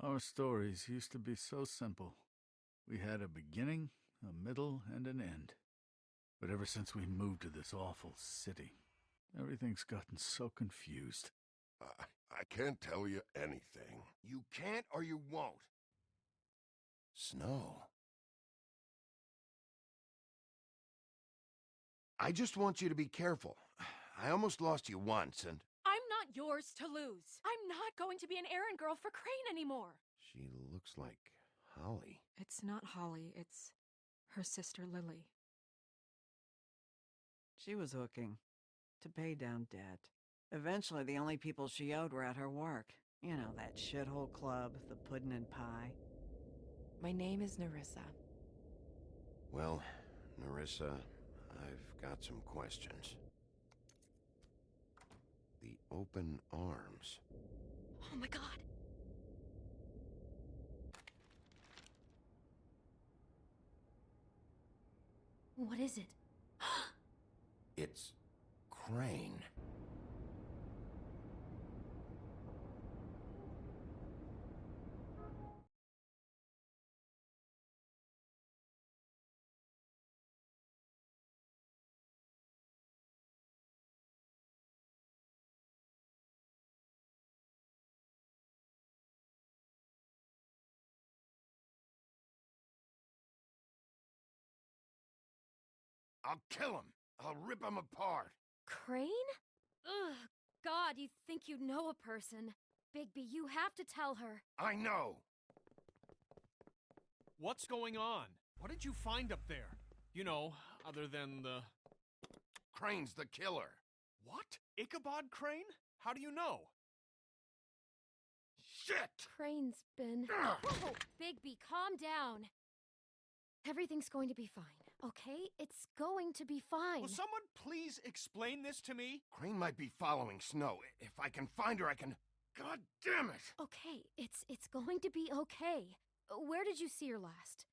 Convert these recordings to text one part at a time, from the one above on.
Our stories used to be so simple. We had a beginning, a middle, and an end. But ever since we moved to this awful city, everything's gotten so confused. I can't tell you anything. You can't or you won't. Snow. I just want you to be careful. I almost lost you once, and... I'm not yours to lose. I'm not going to be an errand girl for Crane anymore. She looks like Holly. It's not Holly, it's her sister Lily. She was hooking to pay down debt. Eventually, the only people she owed were at her work. You know, that shithole club, the puddin' and pie. My name is Nerissa. Well, Nerissa, I've got some questions. The open arms. Oh my god! What is it? It's Crane. I'll kill him. I'll rip him apart. Crane? Ugh, God, you think you know a person. Bigby, you have to tell her. I know. What's going on? What did you find up there? You know, other than the... Crane's the killer. What? Ichabod Crane? How do you know? Shit! Crane's been... Whoa! Bigby, calm down. Everything's going to be fine, okay? It's going to be fine. Will someone please explain this to me? Crane might be following Snow. If I can find her, I can... God damn it! Okay, it's going to be okay. Where did you see her last?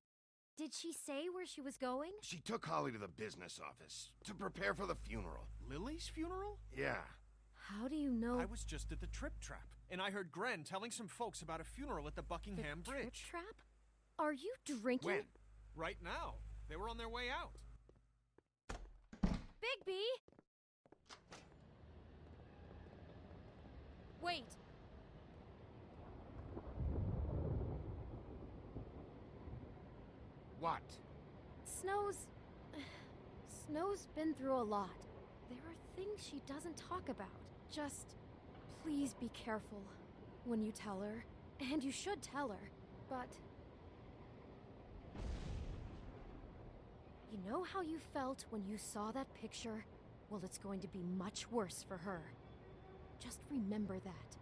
Did she say where she was going? She took Holly to the business office to prepare for the funeral. Lily's funeral? Yeah. How do you know? I was just at the Trip Trap, and I heard Gren telling some folks about a funeral at the Buckingham the Bridge. Trip Trap? Are you drinking? When? Right now. They were on their way out. Bigby! Wait. What? Snow's been through a lot. There are things she doesn't talk about. Just please be careful when you tell her. And you should tell her. But you know how you felt when you saw that picture? Well, it's going to be much worse for her. Just remember that.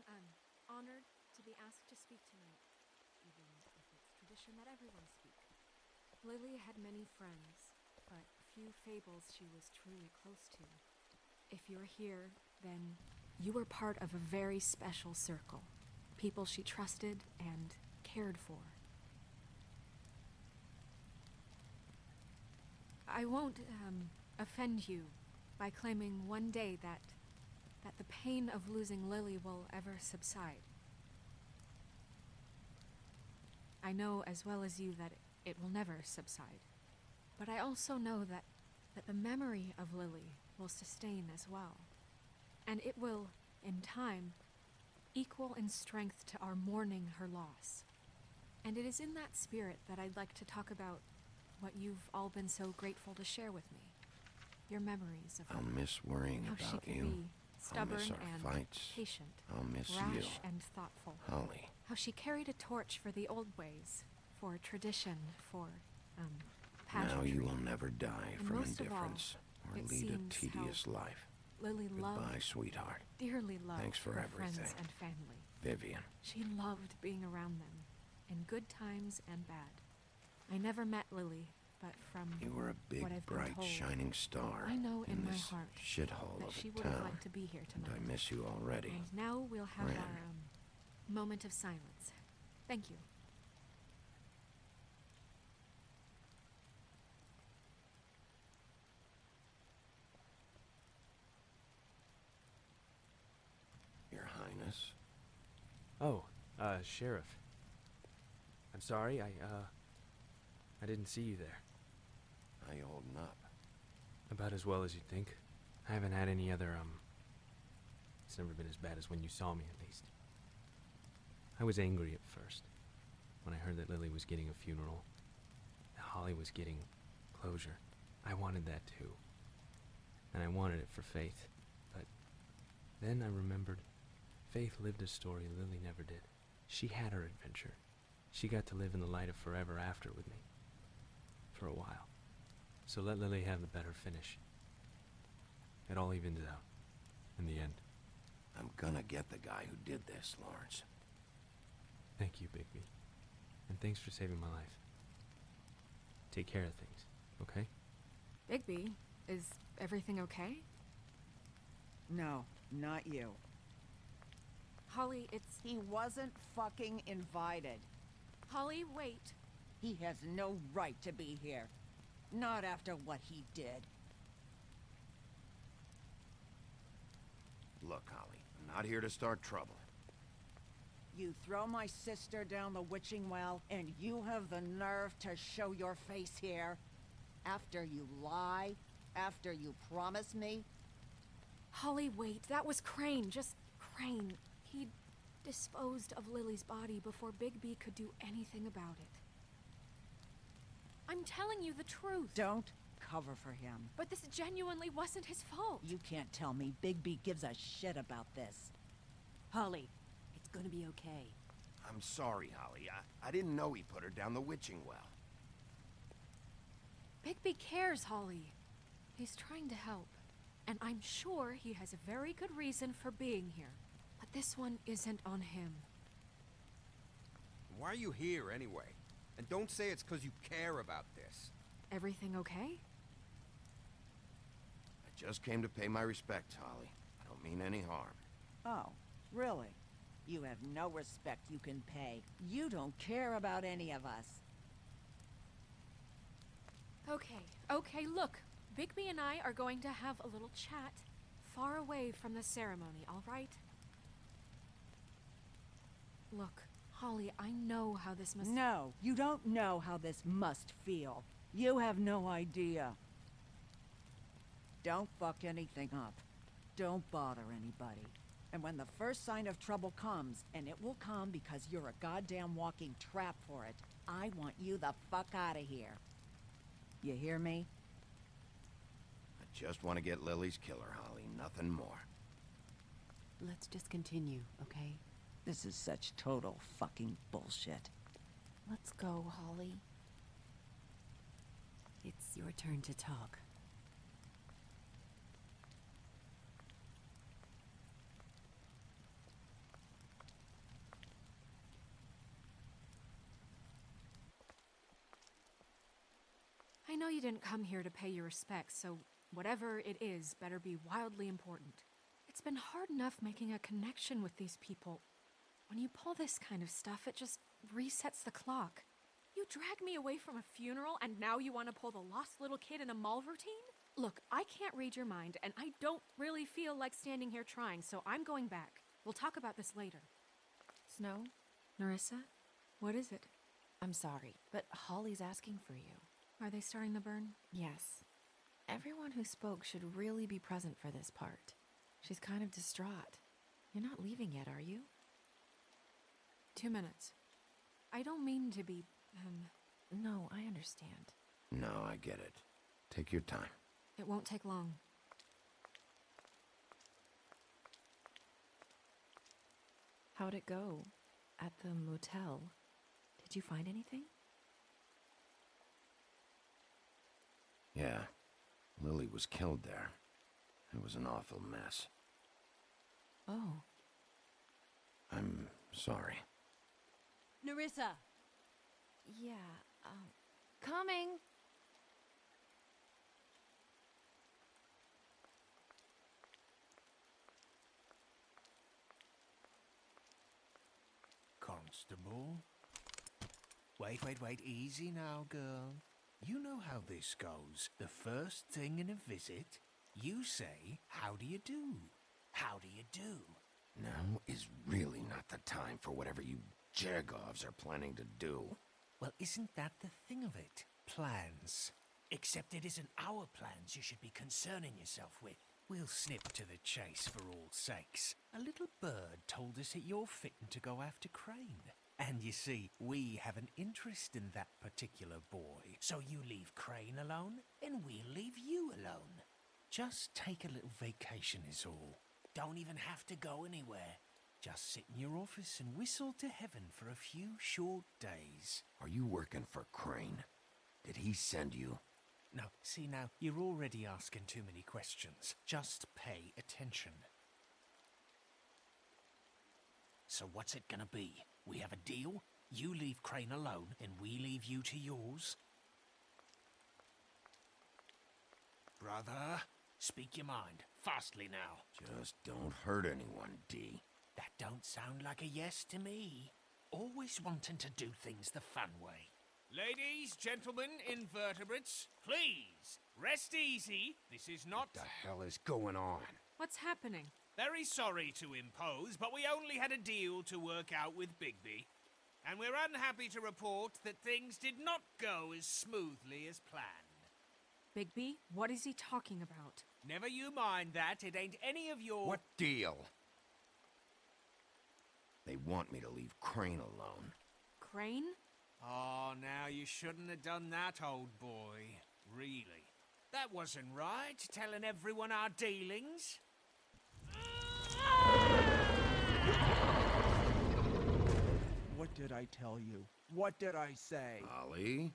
I'm honored to be asked to speak tonight, even if it's tradition that everyone speak. Lily had many friends, but few fables she was truly close to. If you're here, then you were part of a very special circle. People she trusted and cared for. I won't offend you by claiming one day that the pain of losing Lily will ever subside. I know as well as you that it will never subside. But I also know that the memory of Lily will sustain as well. And it will, in time, equal in strength to our mourning her loss. And it is in that spirit that I'd like to talk about what you've all been so grateful to share with me. Your memories of her. I'll miss worrying How she about could you. be stubborn I'll miss our and fights. patient, I'll miss rash you, and thoughtful. Holly. How she carried a torch for the old ways, for tradition, for Now you pageantry. will never die And from most of all, indifference or it lead a seems tedious how life. Lily loved, Goodbye, sweetheart. dearly loved Thanks for her everything. friends and family. Vivian. She loved being around them, in good times and bad. I never met Lily, but from You were a big, what I've been bright, told, shining star I know in my this heart shithole that of she a would have town. liked to be here And tonight. I miss you already. And now we'll have Ren. our moment of silence. Thank you. Your Highness. Oh, Sheriff. I'm sorry, I didn't see you there. How you holding up? About as well as you'd think. I haven't had any other, it's never been as bad as when you saw me, at least. I was angry at first, when I heard that Lily was getting a funeral, that Holly was getting closure. I wanted that too. And I wanted it for Faith. But then I remembered Faith lived a story Lily never did. She had her adventure. She got to live in the light of forever after with me. For a while. So let Lily have the better finish. It all evens out. In the end. I'm gonna get the guy who did this, Lawrence. Thank you, Bigby. And thanks for saving my life. Take care of things, okay? Bigby, is everything okay? No, not you. Holly, it's... He wasn't fucking invited. Holly, wait. He has no right to be here. Not after what he did. Look, Holly, I'm not here to start trouble. You throw my sister down the witching well, and you have the nerve to show your face here? After you lie? After you promise me? Holly, wait. That was Crane. Just Crane. He disposed of Lily's body before Bigby could do anything about it. I'm telling you the truth. Don't cover for him. But this genuinely wasn't his fault. You can't tell me Bigby gives a shit about this. Holly, it's gonna be okay. I'm sorry, Holly. I didn't know he put her down the witching well. Bigby cares, Holly. He's trying to help. And I'm sure he has a very good reason for being here. But this one isn't on him. Why are you here, anyway? And don't say it's because you care about this. Everything okay? I just came to pay my respects, Holly. I don't mean any harm. Oh, really? You have no respect you can pay. You don't care about any of us. Okay, look. Bigby and I are going to have a little chat far away from the ceremony, all right? Look, Holly, I know how this must... No, you don't know how this must feel. You have no idea. Don't fuck anything up. Don't bother anybody. And when the first sign of trouble comes, and it will come because you're a goddamn walking trap for it, I want you the fuck out of here. You hear me? I just want to get Lily's killer, Holly. Nothing more. Let's just continue, okay? This is such total fucking bullshit. Let's go, Holly. It's your turn to talk. I know you didn't come here to pay your respects, so whatever it is better be wildly important. It's been hard enough making a connection with these people. When you pull this kind of stuff, it just resets the clock. You drag me away from a funeral, and now you want to pull the lost little kid in a mall routine? Look, I can't read your mind, and I don't really feel like standing here trying, so I'm going back. We'll talk about this later. Snow, Nerissa, what is it? I'm sorry, but Holly's asking for you. Are they starting the burn? Yes. Everyone who spoke should really be present for this part. She's kind of distraught. You're not leaving yet, are you? 2 minutes. I don't mean to be, No, I understand. No, I get it. Take your time. It won't take long. How'd it go? At the motel? Did you find anything? Yeah, Lily was killed there. It was an awful mess. Oh. I'm sorry. Nerissa! Yeah, Coming! Constable? Wait, easy now, girl. You know how this goes. The first thing in a visit, you say, how do you do? How do you do? Now is really not the time for whatever you Jergovs are planning to do. Well, isn't that the thing of it? Plans. Except it isn't our plans you should be concerning yourself with. We'll snip to the chase for all sakes. A little bird told us that you're fitting to go after Crane. And you see, we have an interest in that particular boy. So you leave Crane alone, and we'll leave you alone. Just take a little vacation is all. Don't even have to go anywhere. Just sit in your office and whistle to heaven for a few short days. Are you working for Crane? Did he send you? No, see now, you're already asking too many questions. Just pay attention. So what's it gonna be? We have a deal? You leave Crane alone, and we leave you to yours? Brother, speak your mind. Fastly now. Just don't hurt anyone, D. That don't sound like a yes to me. Always wanting to do things the fun way. Ladies, gentlemen, invertebrates, please, rest easy. This is not... What the hell is going on? What's happening? Very sorry to impose, but we only had a deal to work out with Bigby. And we're unhappy to report that things did not go as smoothly as planned. Bigby, what is he talking about? Never you mind that, it ain't any of your... What deal? They want me to leave Crane alone. Crane? Oh, now you shouldn't have done that, old boy. Really. That wasn't right, telling everyone our dealings. What did I tell you? What did I say? Holly?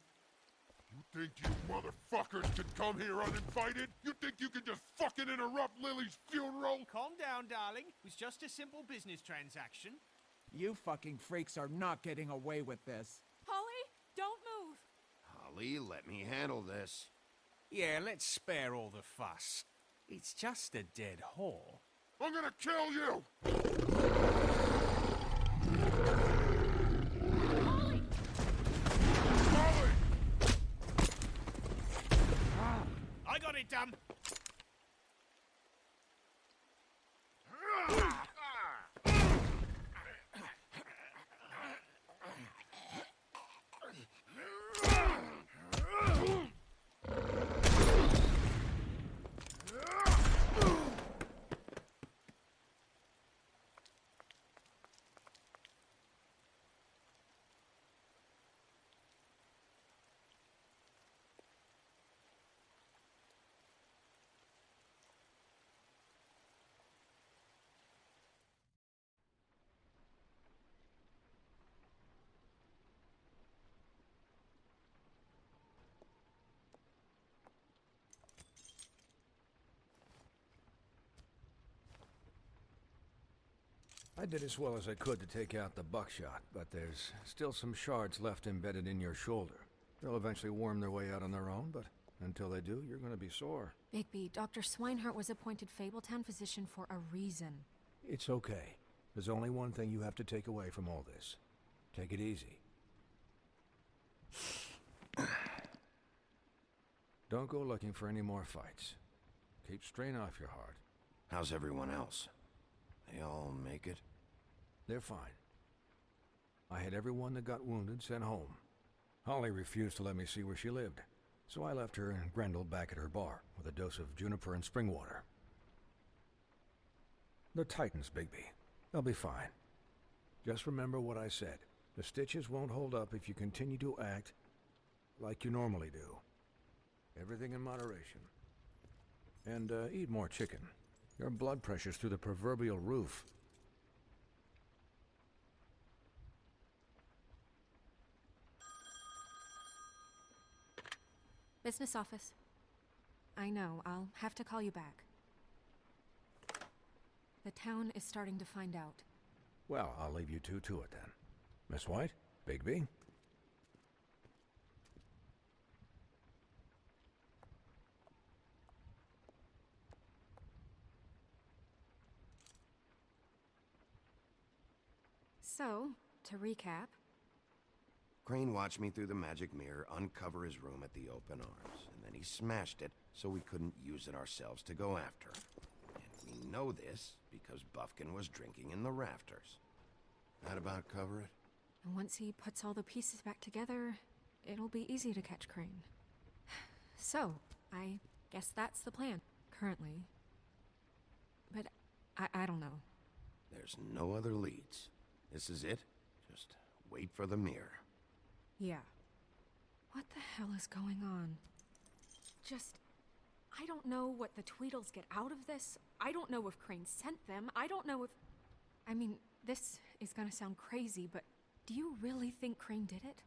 You think you motherfuckers could come here uninvited? You think you can just fucking interrupt Lily's funeral? Calm down, darling. It was just a simple business transaction. You fucking freaks are not getting away with this. Holly, don't move! Holly, let me handle this. Yeah, let's spare all the fuss. It's just a dead whore. I'm gonna kill you! Holly! Holly! I got it, dumb. I did as well as I could to take out the buckshot, but there's still some shards left embedded in your shoulder. They'll eventually worm their way out on their own, but until they do, you're gonna be sore. Bigby, Dr. Swinehart was appointed Fabletown physician for a reason. It's okay. There's only one thing you have to take away from all this. Take it easy. Don't go looking for any more fights. Keep strain off your heart. How's everyone else? They all make it? They're fine. I had everyone that got wounded sent home. Holly refused to let me see where she lived, so I left her and Grendel back at her bar with a dose of juniper and spring water. They're Titans, Bigby. They'll be fine. Just remember what I said. The stitches won't hold up if you continue to act like you normally do. Everything in moderation. And eat more chicken. Your blood pressure's through the proverbial roof. Business office. I know. I'll have to call you back. The town is starting to find out. Well, I'll leave you two to it then. Miss White? Bigby? So, to recap... Crane watched me through the magic mirror uncover his room at the open arms, and then he smashed it so we couldn't use it ourselves to go after him. And we know this because Buffkin was drinking in the rafters. That about cover it? And once he puts all the pieces back together, it'll be easy to catch Crane. So, I guess that's the plan, currently. But I don't know. There's no other leads. This is it. Just wait for the mirror. Yeah. What the hell is going on? I don't know what the Tweedles get out of this. I don't know if Crane sent them. I don't know if... I mean, this is gonna sound crazy, but do you really think Crane did it?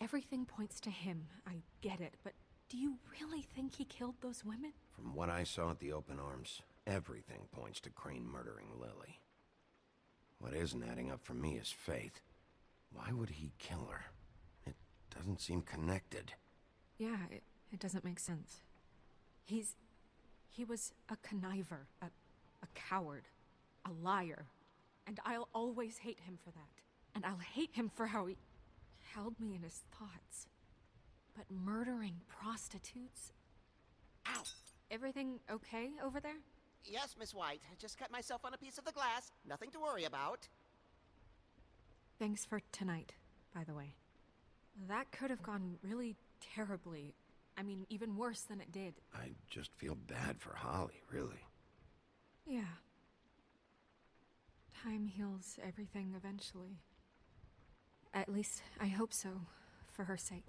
Everything points to him. I get it, but do you really think he killed those women? From what I saw at the open arms, everything points to Crane murdering Lily. What isn't adding up for me is Faith. Why would he kill her? It doesn't seem connected. Yeah, it doesn't make sense. He was a conniver, a coward, a liar. And I'll always hate him for that. And I'll hate him for how he held me in his thoughts. But murdering prostitutes? Ow! Everything okay over there? Yes, Miss White. I just cut myself on a piece of the glass. Nothing to worry about. Thanks for tonight, by the way. That could have gone really terribly. I mean, even worse than it did. I just feel bad for Holly, really. Yeah. Time heals everything eventually. At least, I hope so, for her sake.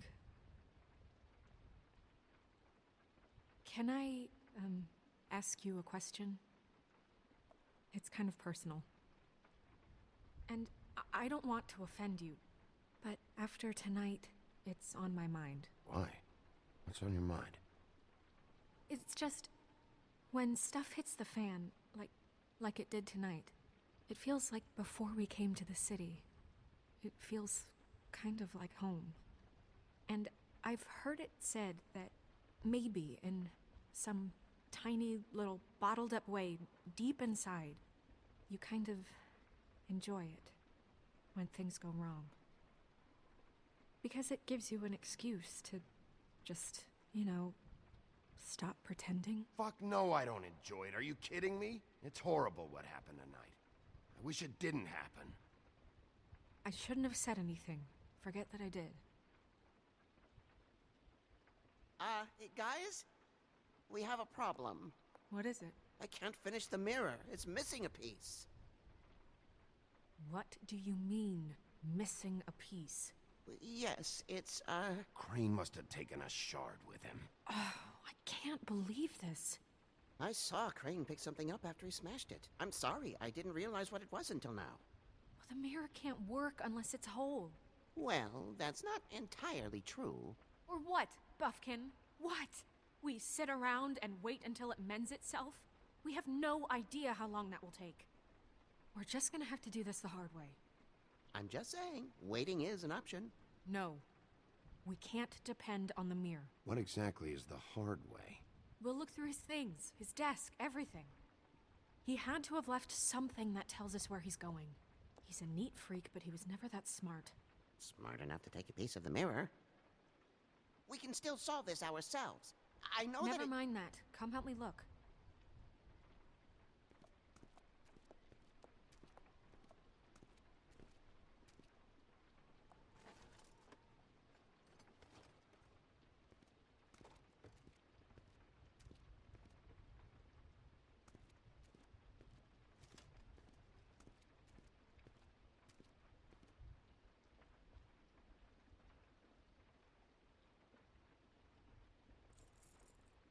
Can I, ask you a question? It's kind of personal. And I don't want to offend you, but after tonight, it's on my mind. Why? What's on your mind? It's just, when stuff hits the fan, like it did tonight, it feels like before we came to the city. It feels kind of like home. And I've heard it said that maybe in some tiny little bottled up way deep inside, you kind of enjoy it when things go wrong. Because it gives you an excuse to just, stop pretending. Fuck no, I don't enjoy it. Are you kidding me? It's horrible what happened tonight. I wish it didn't happen. I shouldn't have said anything. Forget that I did. Guys? We have a problem. What is it? I can't finish the mirror. It's missing a piece. What do you mean, missing a piece? Yes, it's, Crane must have taken a shard with him. Oh, I can't believe this. I saw Crane pick something up after he smashed it. I'm sorry, I didn't realize what it was until now. Well, the mirror can't work unless it's whole. Well, that's not entirely true. Or what, Buffkin? What? We sit around and wait until it mends itself? We have no idea how long that will take. We're just gonna have to do this the hard way. I'm just saying, waiting is an option. No. We can't depend on the mirror. What exactly is the hard way? We'll look through his things, his desk, everything. He had to have left something that tells us where he's going. He's a neat freak, but he was never that smart. Smart enough to take a piece of the mirror. We can still solve this ourselves. I know Never mind that. Come help me look.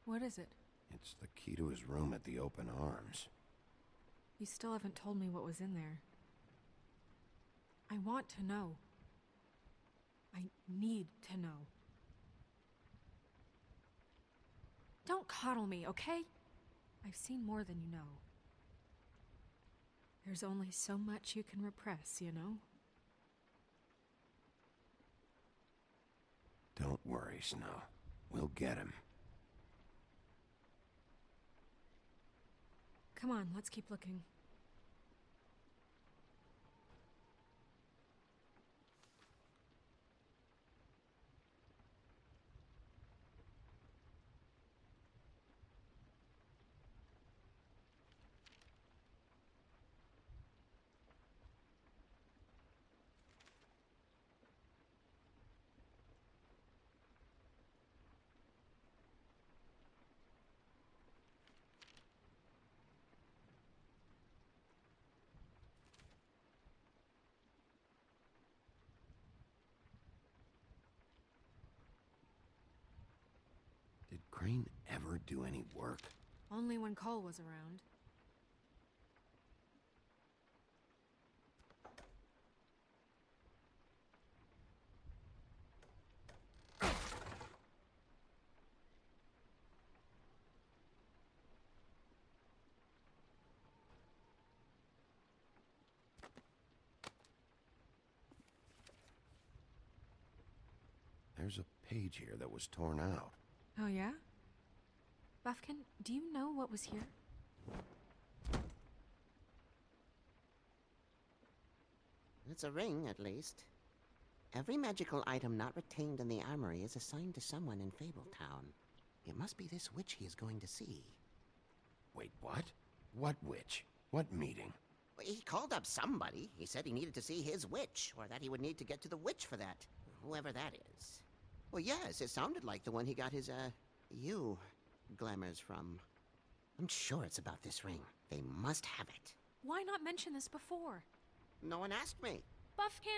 What is it? It's the key to his room at the open arms. You still haven't told me what was in there. I want to know. I need to know. Don't coddle me, okay? I've seen more than you know. There's only so much you can repress, you know? Don't worry, Snow. We'll get him. Come on, let's keep looking. Did Crane ever do any work? Only when Cole was around. There's a page here that was torn out. Oh, yeah? Buffkin, do you know what was here? It's a ring, at least. Every magical item not retained in the armory is assigned to someone in Fabletown. It must be this witch he is going to see. Wait, what? What witch? What meeting? He called up somebody. He said he needed to see his witch, or that he would need to get to the witch for that. Whoever that is. Well, yes, it sounded like the one he got his, glamours from. I'm sure it's about this ring. They must have it. Why not mention this before? No one asked me. Buffkin!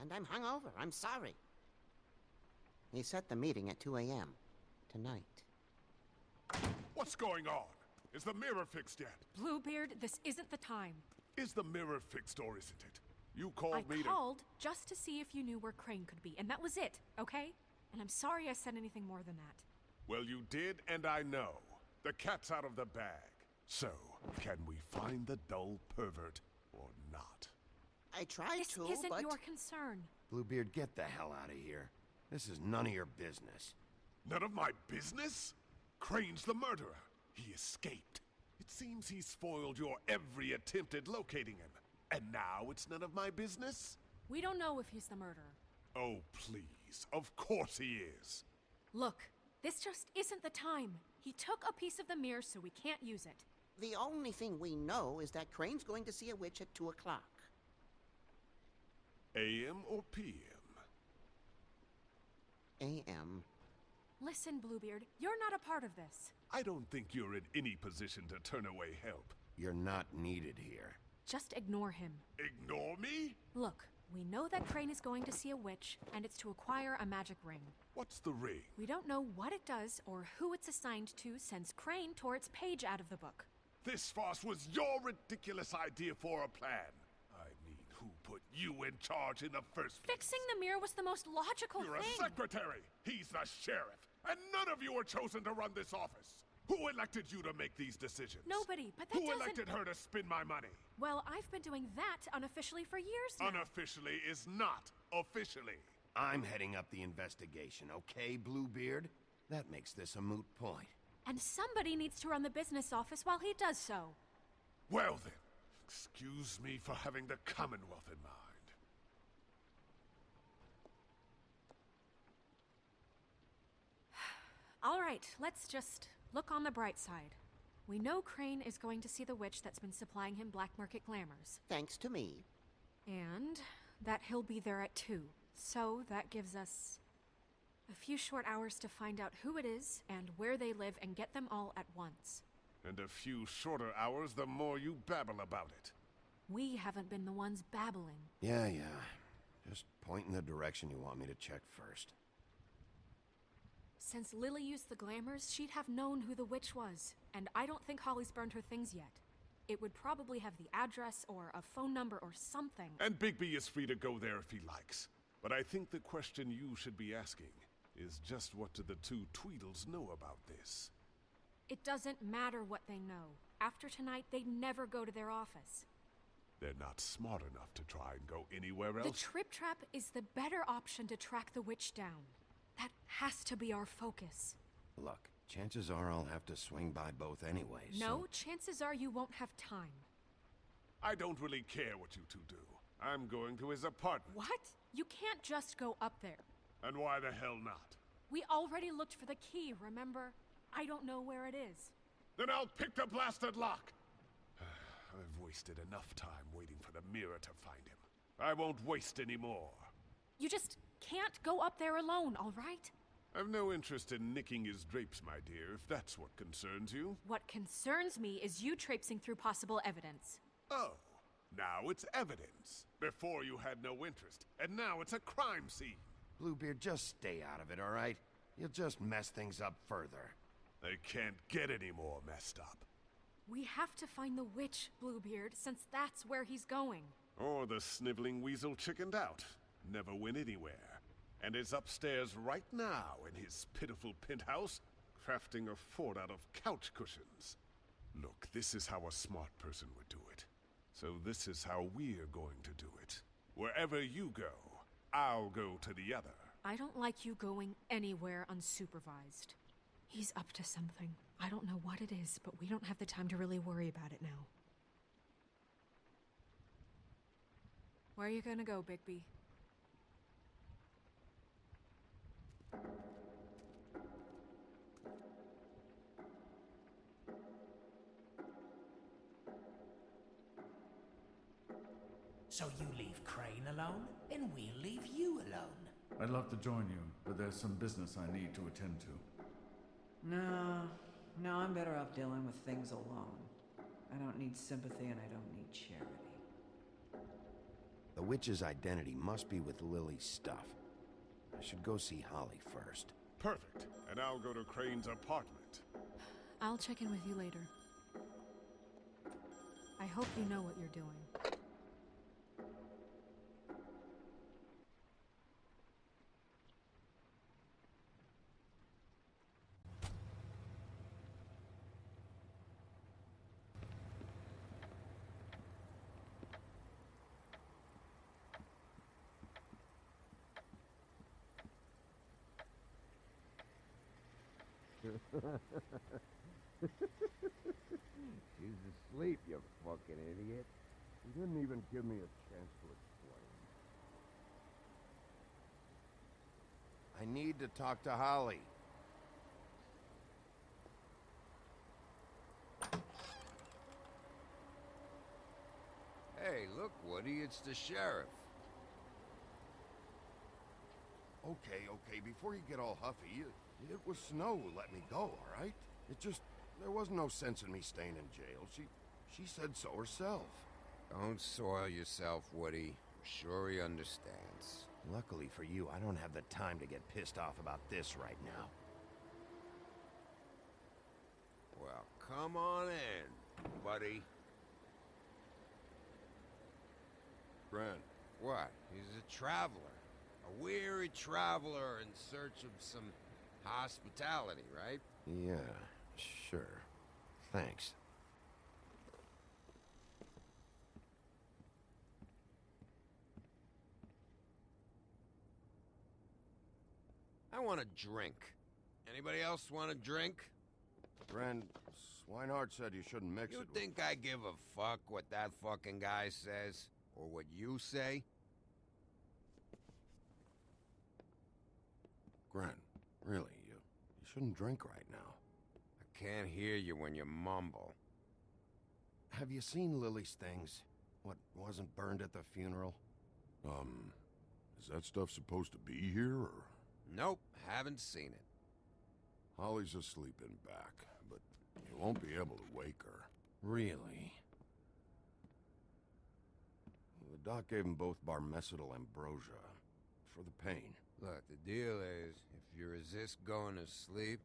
And I'm hungover. I'm sorry. He set the meeting at 2 a.m. tonight. What's going on? Is the mirror fixed yet? Bluebeard, this isn't the time. Is the mirror fixed or isn't it? You called I me called just to see if you knew where Crane could be, and that was it, okay? And I'm sorry I said anything more than that. Well, you did, and I know. The cat's out of the bag. So, can we find the dull pervert or not? I tried to, This isn't but... your concern. Bluebeard, get the hell out of here. This is none of your business. None of my business? Crane's the murderer. He escaped. It seems he spoiled your every attempt at locating him. And now it's none of my business? We don't know if he's the murderer. Oh, please. Of course he is. Look, this just isn't the time. He took a piece of the mirror, so we can't use it. The only thing we know is that Crane's going to see a witch at 2 o'clock. AM or PM? AM. Listen, Bluebeard, you're not a part of this. I don't think you're in any position to turn away help. You're not needed here. Just ignore him. Ignore me? Look, we know that Crane is going to see a witch, and it's to acquire a magic ring. What's the ring? We don't know what it does or who it's assigned to since Crane tore its page out of the book. This farce was your ridiculous idea for a plan. I mean, who put you in charge in the first place? Fixing the mirror was the most logical You're thing. a secretary. He's the sheriff. And none of you were chosen to run this office. Who elected you to make these decisions? Nobody, but that Who doesn't... elected her to spend my money? Well, I've been doing that unofficially for years now. Unofficially is not officially. I'm heading up the investigation, okay, Bluebeard? That makes this a moot point. And somebody needs to run the business office while he does so. Well then, excuse me for having the Commonwealth in mind. All right, let's just look on the bright side. We know Crane is going to see the witch that's been supplying him black market glamours. Thanks to me. And that he'll be there at 2. So that gives us a few short hours to find out who it is and where they live and get them all at once. And a few shorter hours the more you babble about it. We haven't been the ones babbling. Yeah. Just point in the direction you want me to check first. Since Lily used the glamours, she'd have known who the witch was. And I don't think Holly's burned her things yet. It would probably have the address or a phone number or something. And Bigby is free to go there if he likes. But I think the question you should be asking is just what do the two Tweedles know about this? It doesn't matter what they know. After tonight, they'd never go to their office. They're not smart enough to try and go anywhere else? The Trip Trap is the better option to track the witch down. That has to be our focus. Look, chances are I'll have to swing by both anyways. No, chances are you won't have time. I don't really care what you two do. I'm going to his apartment. What? You can't just go up there. And why the hell not? We already looked for the key, remember? I don't know where it is. Then I'll pick the blasted lock! I've wasted enough time waiting for the mirror to find him. I won't waste any more. You just can't go up there alone, all right? I've no interest in nicking his drapes, my dear, if that's what concerns you. What concerns me is you traipsing through possible evidence. Oh, now it's evidence. Before you had no interest, and now it's a crime scene. Bluebeard, just stay out of it, all right? You'll just mess things up further. They can't get any more messed up. We have to find the witch, Bluebeard, since that's where he's going. Or the sniveling weasel chickened out. Never went anywhere. And is upstairs right now in his pitiful penthouse, crafting a fort out of couch cushions. Look, this is how a smart person would do it. So this is how we're going to do it. Wherever you go, I'll go to the other. I don't like you going anywhere unsupervised. He's up to something. I don't know what it is, but we don't have the time to really worry about it now. Where are you gonna go, Bigby? So you leave Crane alone, and we'll leave you alone. I'd love to join you, but there's some business I need to attend to. No, I'm better off dealing with things alone. I don't need sympathy and I don't need charity. The witch's identity must be with Lily's stuff. I should go see Holly first. Perfect. And I'll go to Crane's apartment. I'll check in with you later. I hope you know what you're doing. She's asleep, you fucking idiot. You didn't even give me a chance to explain. I need to talk to Holly. Hey, look, Woody, it's the sheriff. Okay, before you get all huffy, it was Snow who let me go, all right? There was no sense in me staying in jail. She said so herself. Don't soil yourself, Woody. I'm sure he understands. Luckily for you, I don't have the time to get pissed off about this right now. Well, come on in, buddy. Brent. What? He's a traveler. A weary traveler in search of some hospitality, right? Yeah, sure. Thanks. I want a drink. Anybody else want a drink? Brent, Swinehart said you shouldn't mix You it think I give a fuck what that fucking guy says? Or what you say? Gren, really, you shouldn't drink right now. I can't hear you when you mumble. Have you seen Lily's things? What wasn't burned at the funeral? Is that stuff supposed to be here, or? Nope, haven't seen it. Holly's asleep in back, but you won't be able to wake her. Really? The doc gave them both barmecidal ambrosia for the pain. Look, the deal is, if you resist going to sleep,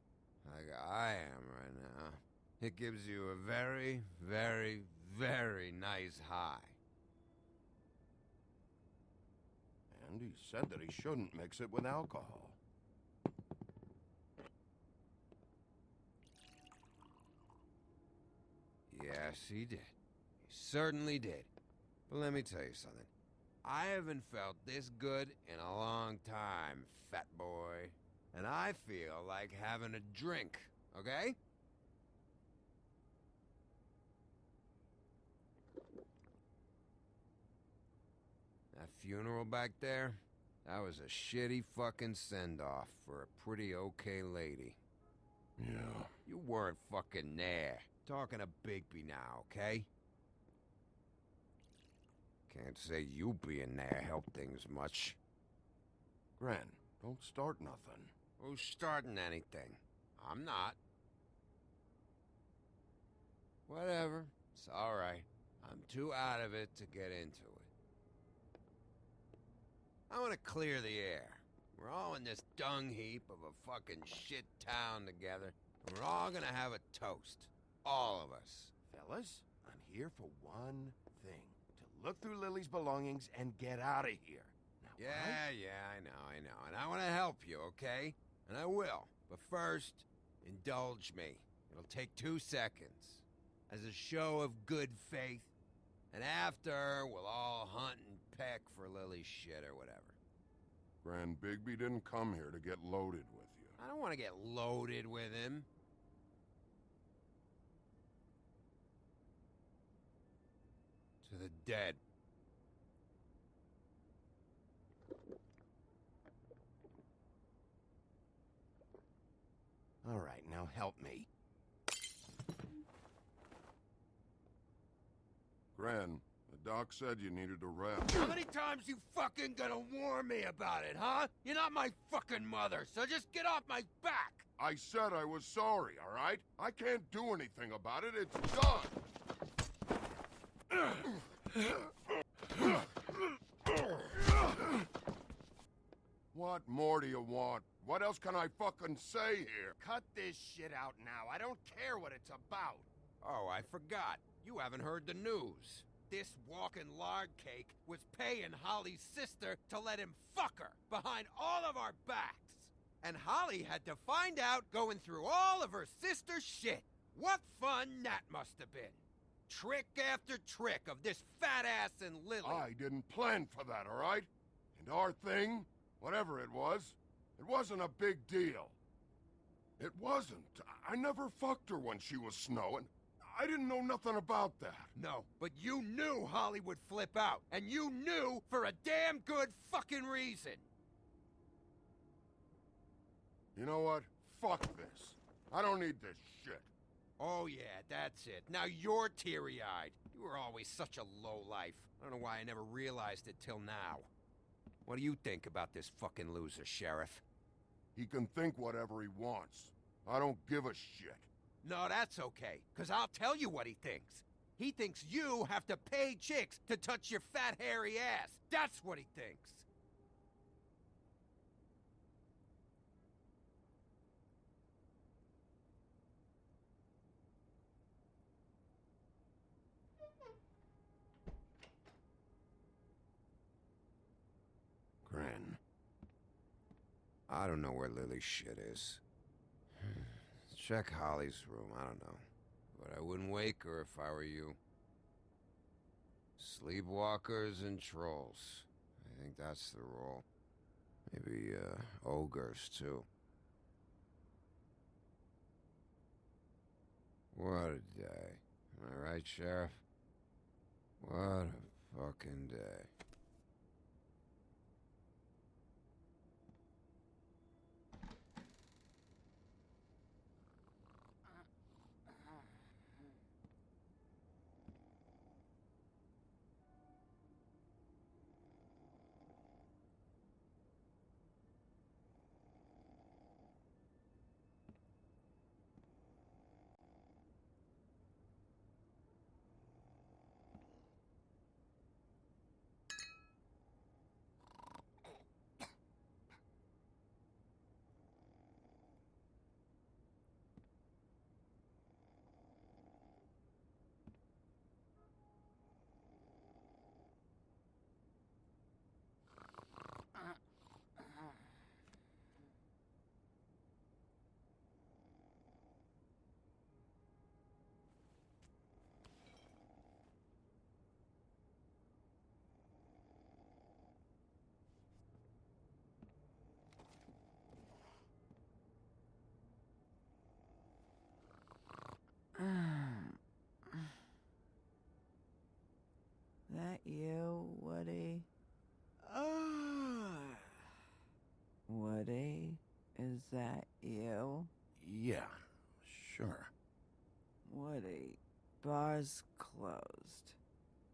like I am right now, it gives you a very, very, very nice high. And he said that he shouldn't mix it with alcohol. Yes, he did. He certainly did. But let me tell you something. I haven't felt this good in a long time, fat boy. And I feel like having a drink, okay? That funeral back there, that was a shitty fucking send-off for a pretty okay lady. Yeah. You weren't fucking there. Talking to Bigby now, okay? Can't say you being there helped things much. Gren, don't start nothing. Who's starting anything? I'm not. Whatever. It's alright. I'm too out of it to get into it. I want to clear the air. We're all in this dung heap of a fucking shit town together, and we're all gonna have a toast. All of us. Fellas, I'm here for one thing. To look through Lily's belongings and get out of here. Now, I know. And I want to help you, okay? And I will. But first, indulge me. It'll take 2 seconds. As a show of good faith. And after, we'll all hunt and peck for Lily's shit or whatever. Grand Bigby didn't come here to get loaded with you. I don't want to get loaded with him. To the dead. All right, now help me. Gran, the doc said you needed a rest. How many times you fucking gonna warn me about it, huh? You're not my fucking mother, so just get off my back! I said I was sorry, all right? I can't do anything about it. It's done. What more do you want? What else can I fucking say here? Cut this shit out now. I don't care what it's about. Oh, I forgot. You haven't heard the news. This walking lard cake was paying Holly's sister to let him fuck her behind all of our backs. And Holly had to find out going through all of her sister's shit. What fun that must have been. Trick after trick of this fat ass and Lily. I didn't plan for that, all right? And our thing, whatever it wasn't a big deal. It wasn't. I never fucked her when she was snowing. I didn't know nothing about that. No, but you knew Holly would flip out. And you knew for a damn good fucking reason. You know what? Fuck this. I don't need this shit. Oh yeah, that's it. Now you're teary-eyed. You were always such a lowlife. I don't know why I never realized it till now. What do you think about this fucking loser, Sheriff? He can think whatever he wants. I don't give a shit. No, that's okay, because I'll tell you what he thinks. He thinks you have to pay chicks to touch your fat, hairy ass. That's what he thinks. Gran. I don't know where Lily's shit is. Check Holly's room, I don't know. But I wouldn't wake her if I were you. Sleepwalkers and trolls. I think that's the rule. Maybe, ogres, too. What a day. Am I right, Sheriff? What a fucking day. that you? Yeah, sure. Woody, bar's closed.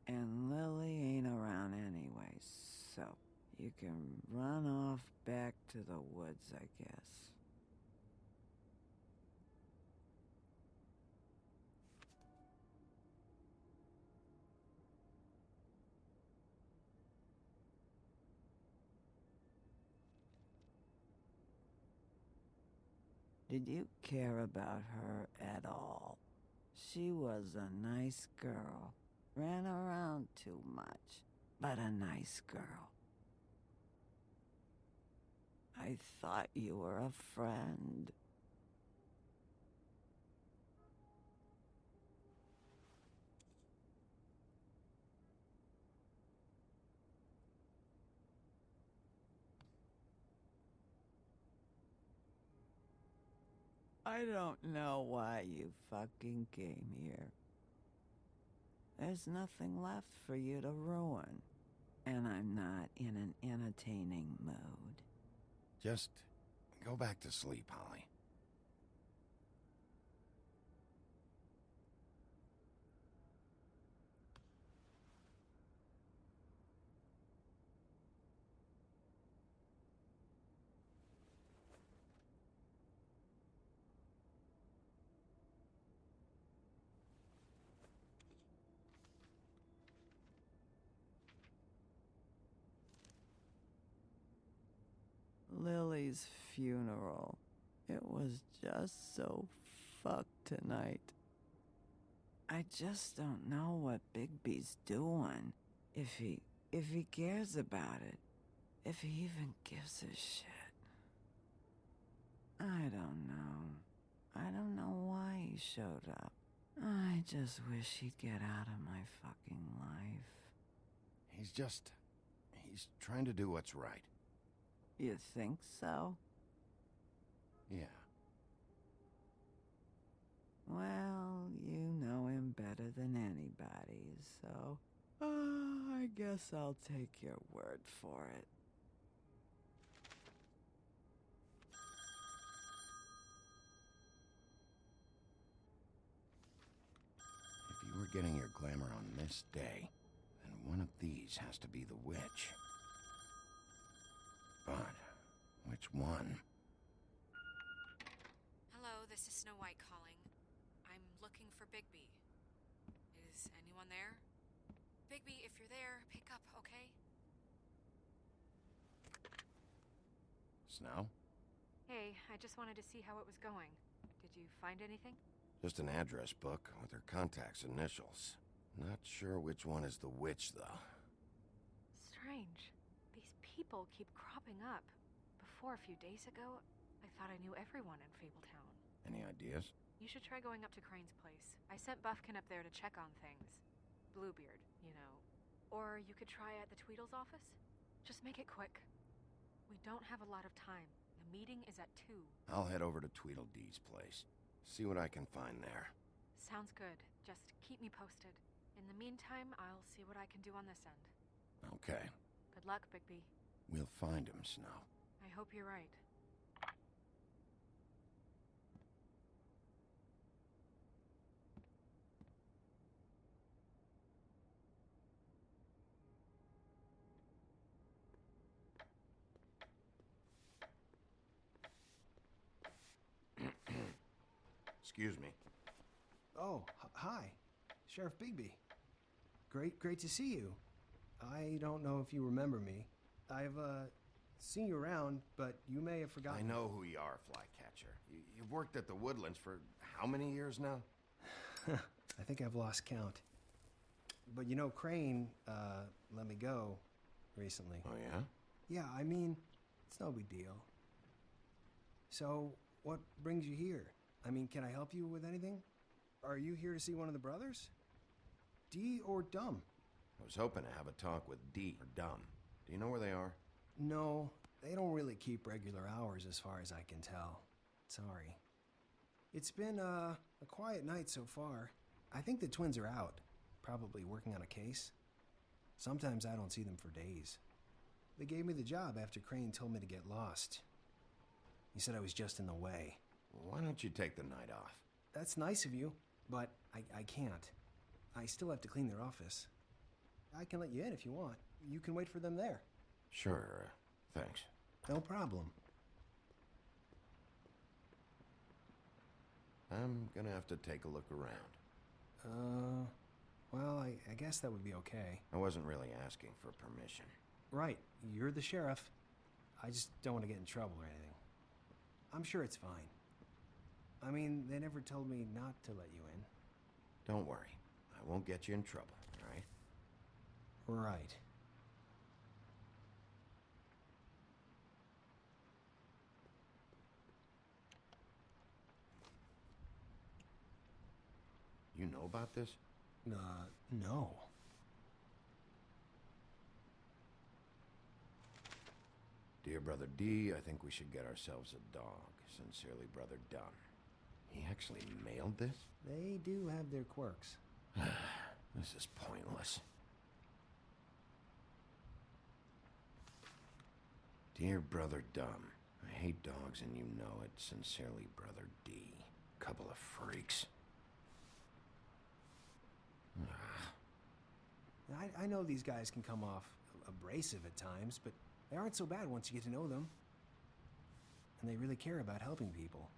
And Lily ain't around anyway, so you can run off back to the woods, I guess. Did you care about her at all? She was a nice girl. Ran around too much, but a nice girl. I thought you were a friend. I don't know why you fucking came here. There's nothing left for you to ruin. And I'm not in an entertaining mood. Just go back to sleep, Holly. Lily's funeral. It was just so fucked tonight. I just don't know what Bigby's doing. If he cares about it. If he even gives a shit. I don't know. I don't know why he showed up. I just wish he'd get out of my fucking life. He's trying to do what's right. You think so? Yeah. Well, you know him better than anybody, so... I guess I'll take your word for it. If you were getting your glamour on this day, then one of these has to be the witch. But which one? Hello, this is Snow White calling. I'm looking for Bigby. Is anyone there? Bigby, if you're there, pick up, okay? Snow? Hey, I just wanted to see how it was going. Did you find anything? Just an address book with her contact's initials. Not sure which one is the witch, though. Strange. These people keep cropping up. Before, a few days ago, I thought I knew everyone in Fabletown. Any ideas? You should try going up to Crane's place. I sent Buffkin up there to check on things. Bluebeard, you know. Or you could try at the Tweedle's office. Just make it quick. We don't have a lot of time. The meeting is at 2. I'll head over to Tweedledee's place. See what I can find there. Sounds good. Just keep me posted. In the meantime, I'll see what I can do on this end. Okay. Good luck, Bigby. We'll find him, Snow. I hope you're right. Excuse me. Oh, hi. Sheriff Bigby. Great to see you. I don't know if you remember me. I've, seen you around, but you may have forgotten. I know who you are, Flycatcher. You've worked at the Woodlands for how many years now? I think I've lost count. But you know, Crane, let me go recently. Oh, yeah? Yeah, I mean, it's no big deal. So, what brings you here? I mean, can I help you with anything? Are you here to see one of the brothers? D or Dumb? I was hoping to have a talk with D or Dumb. Do you know where they are? No, they don't really keep regular hours as far as I can tell. Sorry. It's been, a quiet night so far. I think the twins are out, probably working on a case. Sometimes I don't see them for days. They gave me the job after Crane told me to get lost. You said I was just in the way. Why don't you take the night off? That's nice of you, but I can't. I still have to clean their office. I can let you in if you want. You can wait for them there. Sure, thanks. No problem. I'm gonna have to take a look around. Well, I guess that would be okay. I wasn't really asking for permission. Right, you're the sheriff. I just don't want to get in trouble or anything. I'm sure it's fine. I mean, they never told me not to let you in. Don't worry. I won't get you in trouble, all right? Right. You know about this? No. Dear Brother D, I think we should get ourselves a dog. Sincerely, Brother Dunn. He actually mailed this? They do have their quirks. This is pointless. Dear Brother Dunn, I hate dogs and you know it. Sincerely, Brother D. Couple of freaks. I know these guys can come off abrasive at times, but they aren't so bad once you get to know them. And they really care about helping people.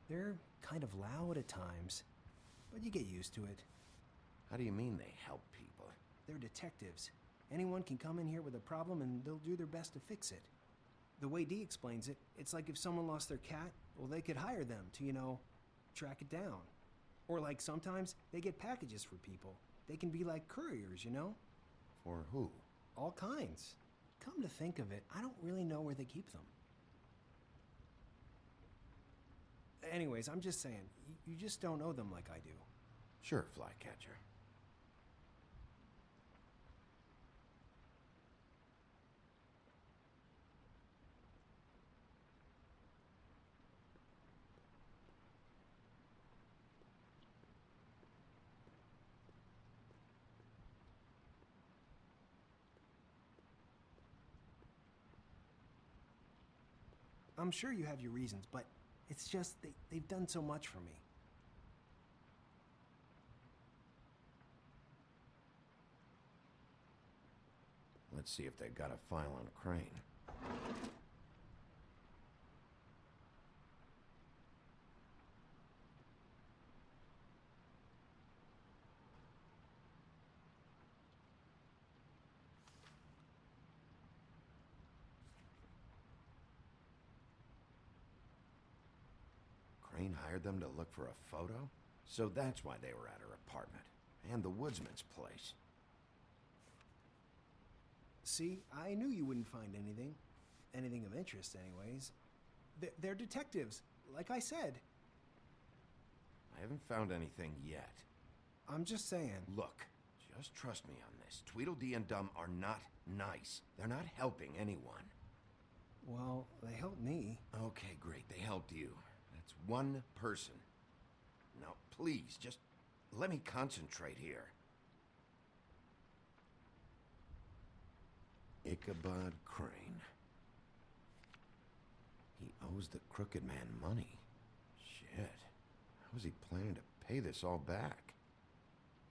They're kind of loud at times, but you get used to it. How do you mean they help people? They're detectives. Anyone can come in here with a problem and they'll do their best to fix it. The way Dee explains it, it's like if someone lost their cat, well, they could hire them to, track it down. Or like sometimes they get packages for people. They can be like couriers, For who? All kinds. Come to think of it, I don't really know where they keep them. Anyways, I'm just saying, you just don't know them like I do. Sure, Flycatcher. I'm sure you have your reasons, but it's just they've done so much for me. Let's see if they've got a file on Crane. Crane hired them to look for a photo? So that's why they were at her apartment. And the woodsman's place. See, I knew you wouldn't find anything. Anything of interest, anyways. They're detectives, like I said. I haven't found anything yet. I'm just saying. Look, just trust me on this. Tweedledee and Dum are not nice. They're not helping anyone. Well, they helped me. Okay, great. They helped you. That's one person. Now, please, just let me concentrate here. Ichabod Crane. He owes the Crooked Man money. Shit. How was he planning to pay this all back?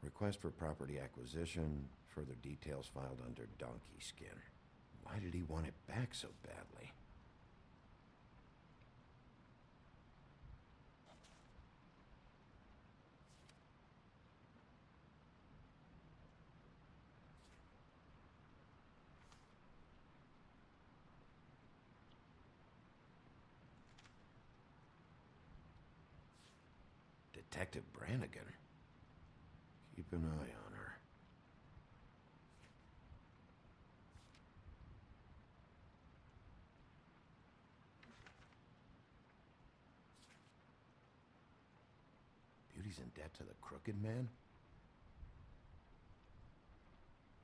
Request for property acquisition. Further details filed under donkey skin. Why did he want it back so badly? Detective Brannigan. Keep an eye on her. Beauty's in debt to the Crooked Man?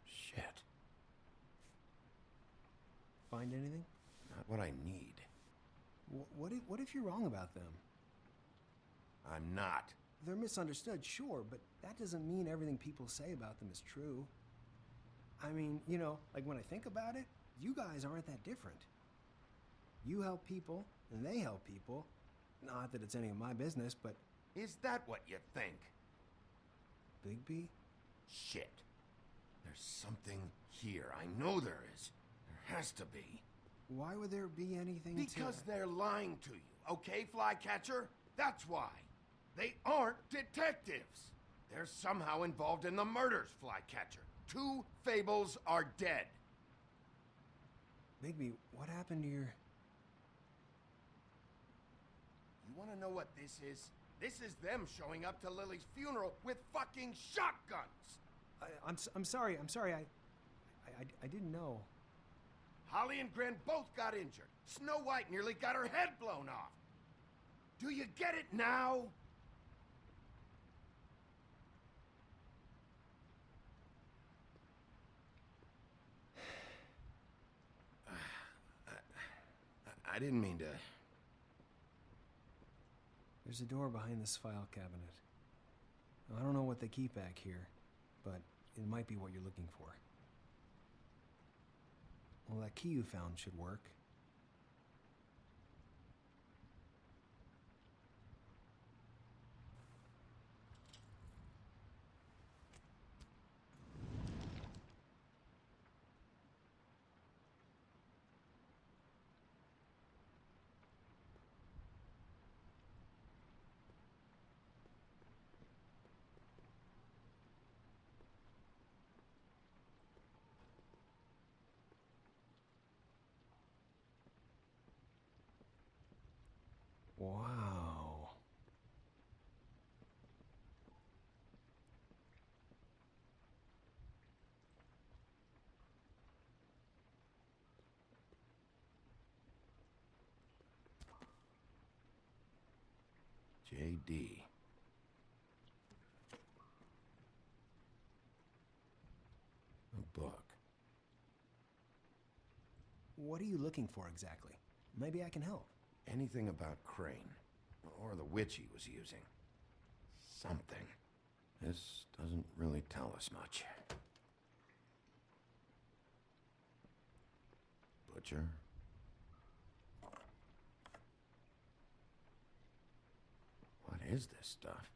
Shit. Find anything? Not what I need. What if you're wrong about them? I'm not. They're misunderstood, sure, but that doesn't mean everything people say about them is true. I mean, like when I think about it, you guys aren't that different. You help people, and they help people. Not that it's any of my business, but... Is that what you think? Bigby? Shit. There's something here. I know there is. There has to be. Why would there be anything Because they're lying to you, okay, Flycatcher? That's why. They aren't detectives. They're somehow involved in the murders, Flycatcher. 2 Fables are dead. Bigby, what happened to your... You want to know what this is? This is them showing up to Lily's funeral with fucking shotguns! I'm sorry. I didn't know. Holly and Gren both got injured. Snow White nearly got her head blown off. Do you get it now? I didn't mean to... There's a door behind this file cabinet. Now, I don't know what they keep back here, but it might be what you're looking for. Well, that key you found should work. Wow. J.D. A book. What are you looking for exactly? Maybe I can help. Anything about Crane, or the witch he was using. Something. This doesn't really tell us much. Butcher. What is this stuff?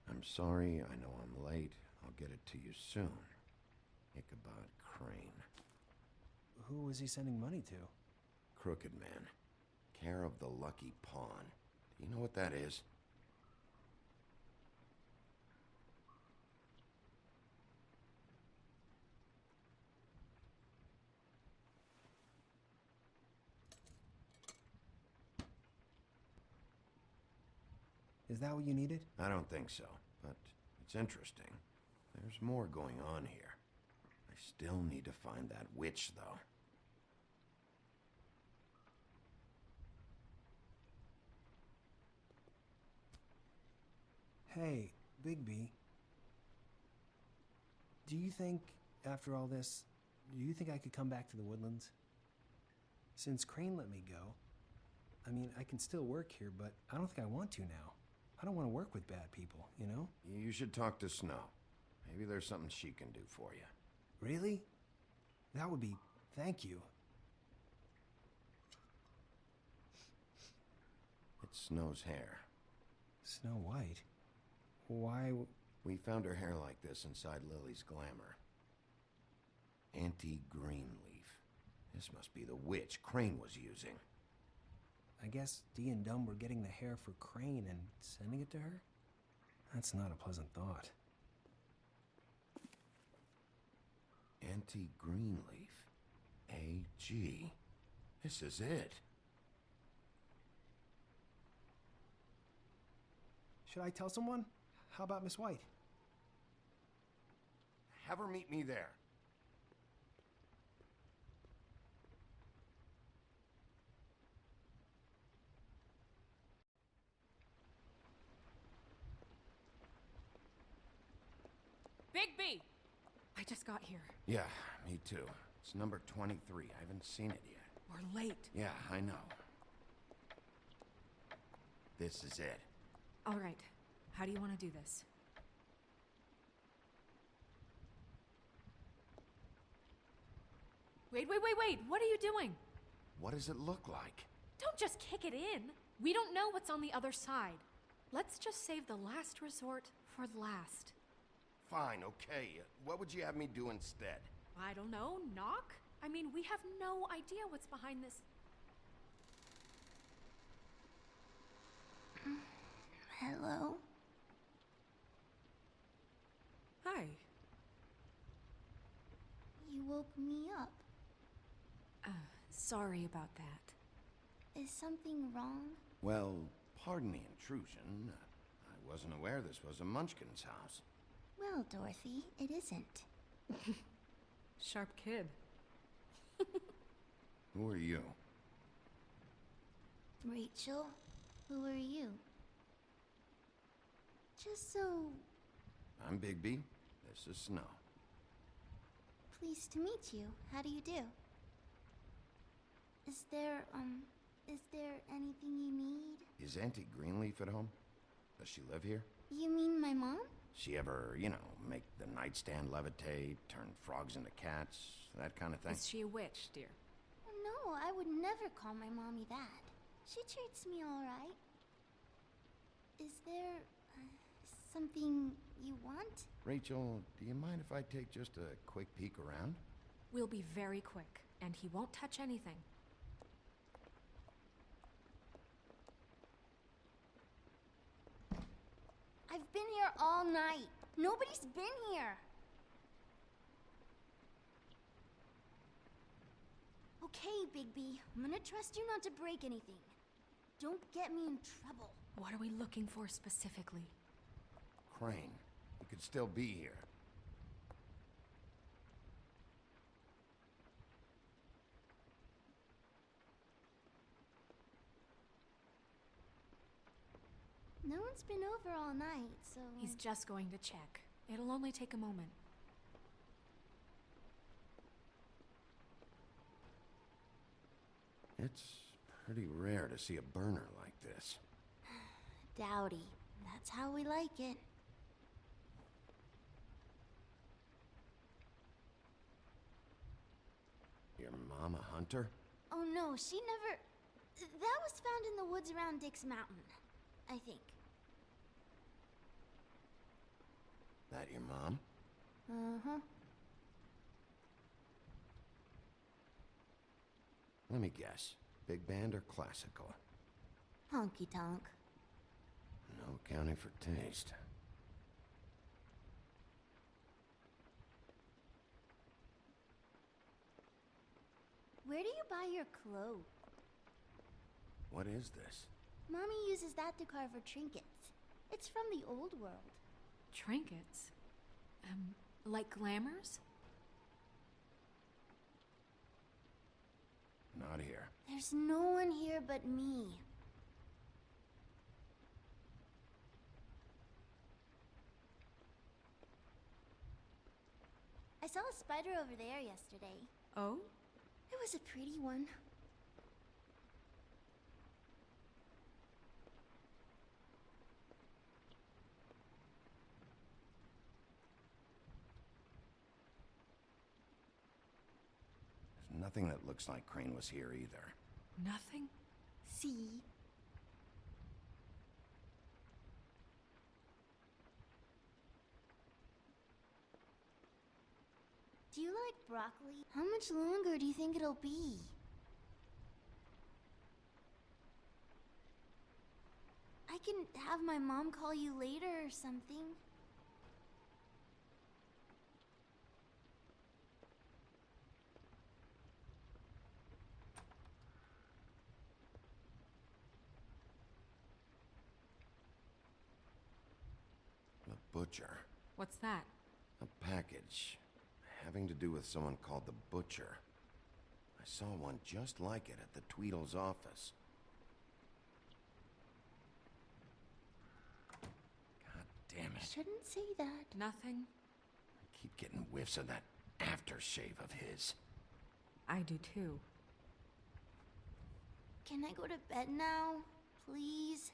I'm sorry, I know I'm late. I'll get it to you soon. Ichabod Crane. Who was he sending money to? Crooked Man. Care of the Lucky Pawn. Do you know what that is? Is that what you needed? I don't think so, but it's interesting. There's more going on here. I still need to find that witch, though. Hey, Bigby. Do you think, after all this, do you think I could come back to the Woodlands? Since Crane let me go, I mean, I can still work here, but I don't think I want to now. I don't want to work with bad people, you know? You should talk to Snow. Maybe there's something she can do for you. Really? That would be... Thank you. It's Snow's hair. Snow White? Why... We found her hair like this inside Lily's glamour. Anti-Greenleaf. This must be the witch Crane was using. I guess Dee and Dumb were getting the hair for Crane and sending it to her? That's not a pleasant thought. Anti-Greenleaf. A.G. This is it. Should I tell someone? How about Miss White? Have her meet me there. Bigby! I just got here. Yeah, me too. It's number 23. I haven't seen it yet. We're late. Yeah, I know. This is it. All right. How do you want to do this? Wait! What are you doing? What does it look like? Don't just kick it in. We don't know what's on the other side. Let's just save the last resort for last. Fine, okay. What would you have me do instead? I don't know, knock? I mean, we have no idea what's behind this. Hello? Hi. You woke me up. Sorry about that. Is something wrong? Well, pardon the intrusion. I wasn't aware this was a Munchkin's house. Well, Dorothy, it isn't. Sharp kid. Who are you? Rachel, who are you? Just so... I'm Bigby. This is Snow. Pleased to meet you. How do you do? Is there anything you need? Is Auntie Greenleaf at home? Does she live here? You mean my mom? She ever, you know, make the nightstand levitate, turn frogs into cats, that kind of thing? Is she a witch, dear? No, I would never call my mommy that. She treats me all right. Is there something you want? Rachel, do you mind if I take just a quick peek around? We'll be very quick, and he won't touch anything. I've been here all night. Nobody's been here. Okay, Bigby. I'm gonna trust you not to break anything. Don't get me in trouble. What are we looking for specifically? Crane. You could still be here. No one's been over all night, so... He's just going to check. It'll only take a moment. It's pretty rare to see a burner like this. Dowdy. That's how we like it. Your mom a hunter? Oh no, she never... That was found in the woods around Dick's Mountain, I think. That your mom? Uh-huh. Let me guess. Big band or classical? Honky tonk. No accounting for taste. Where do you buy your clothes? What is this? Mommy uses that to carve her trinkets. It's from the old world. Trinkets? Like glamours? Not here. There's no one here but me. I saw a spider over there yesterday. Oh? It was a pretty one. There's nothing that looks like Crane was here either. Nothing? See? Do you like broccoli? How much longer do you think it'll be? I can have my mom call you later or something. The butcher. What's that? A package. Having to do with someone called the Butcher. I saw one just like it at the Tweedle's office. God damn it. Shouldn't say that. Nothing? I keep getting whiffs of that aftershave of his. I do too. Can I go to bed now? Please?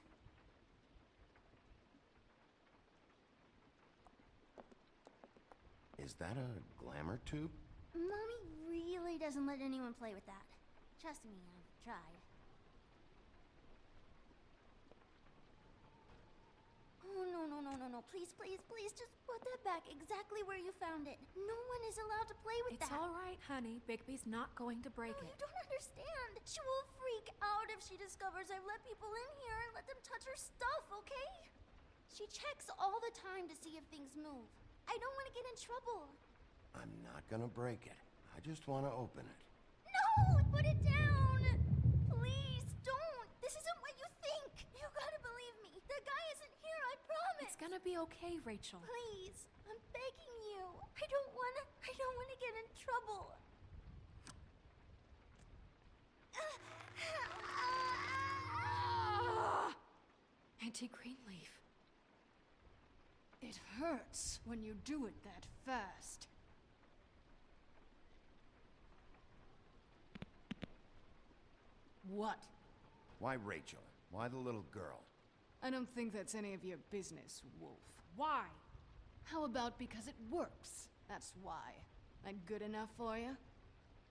Is that a glamour tube? Mommy really doesn't let anyone play with that. Trust me, I've tried. Oh, no. Please, just put that back exactly where you found it. No one is allowed to play with that. It's all right, honey. Bigby's not going to break it. You don't understand. She will freak out if she discovers I've let people in here and let them touch her stuff, okay? She checks all the time to see if things move. I don't want to get in trouble. I'm not gonna break it. I just want to open it. No! Put it down! Please, don't! This isn't what you think! You gotta believe me. The guy isn't here, I promise! It's gonna be okay, Rachel. Please, I'm begging you. I don't wanna get in trouble. Auntie Greenleaf. It hurts when you do it that fast. What? Why Rachel? Why the little girl? I don't think that's any of your business, Wolf. Why? How about because it works? That's why. That good enough for you?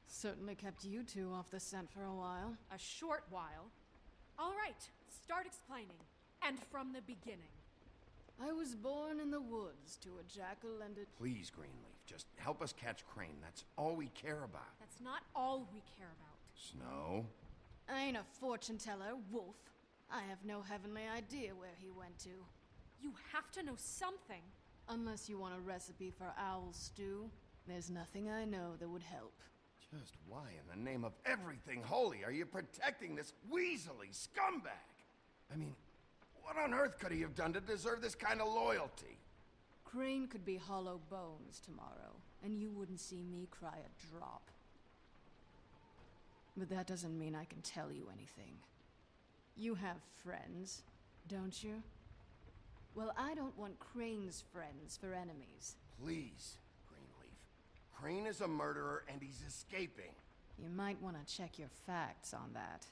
Certainly kept you two off the scent for a while. A short while. All right, start explaining. And from the beginning. I was born in the woods to a jackal and a... Please, Greenleaf, just help us catch Crane. That's all we care about. That's not all we care about. Snow? I ain't a fortune teller, Wolf. I have no heavenly idea where he went to. You have to know something. Unless you want a recipe for owl stew, there's nothing I know that would help. Just why in the name of everything holy are you protecting this weaselly scumbag? I mean, what on earth could he have done to deserve this kind of loyalty? Crane could be hollow bones tomorrow, and you wouldn't see me cry a drop. But that doesn't mean I can tell you anything. You have friends, don't you? Well, I don't want Crane's friends for enemies. Please, Greenleaf. Crane is a murderer and he's escaping. You might want to check your facts on that.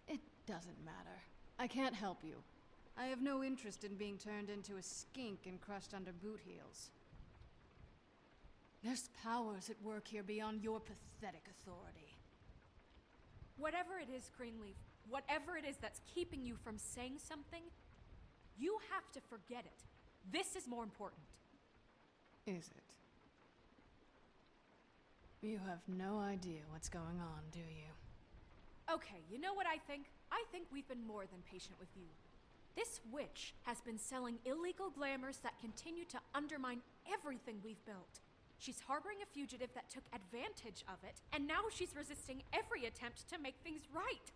It doesn't matter. I can't help you. I have no interest in being turned into a skink and crushed under boot heels. There's powers at work here beyond your pathetic authority. Whatever it is, Greenleaf, whatever it is that's keeping you from saying something, you have to forget it. This is more important. Is it? You have no idea what's going on, do you? Okay, you know what I think? I think we've been more than patient with you. This witch has been selling illegal glamours that continue to undermine everything we've built. She's harboring a fugitive that took advantage of it, and now she's resisting every attempt to make things right.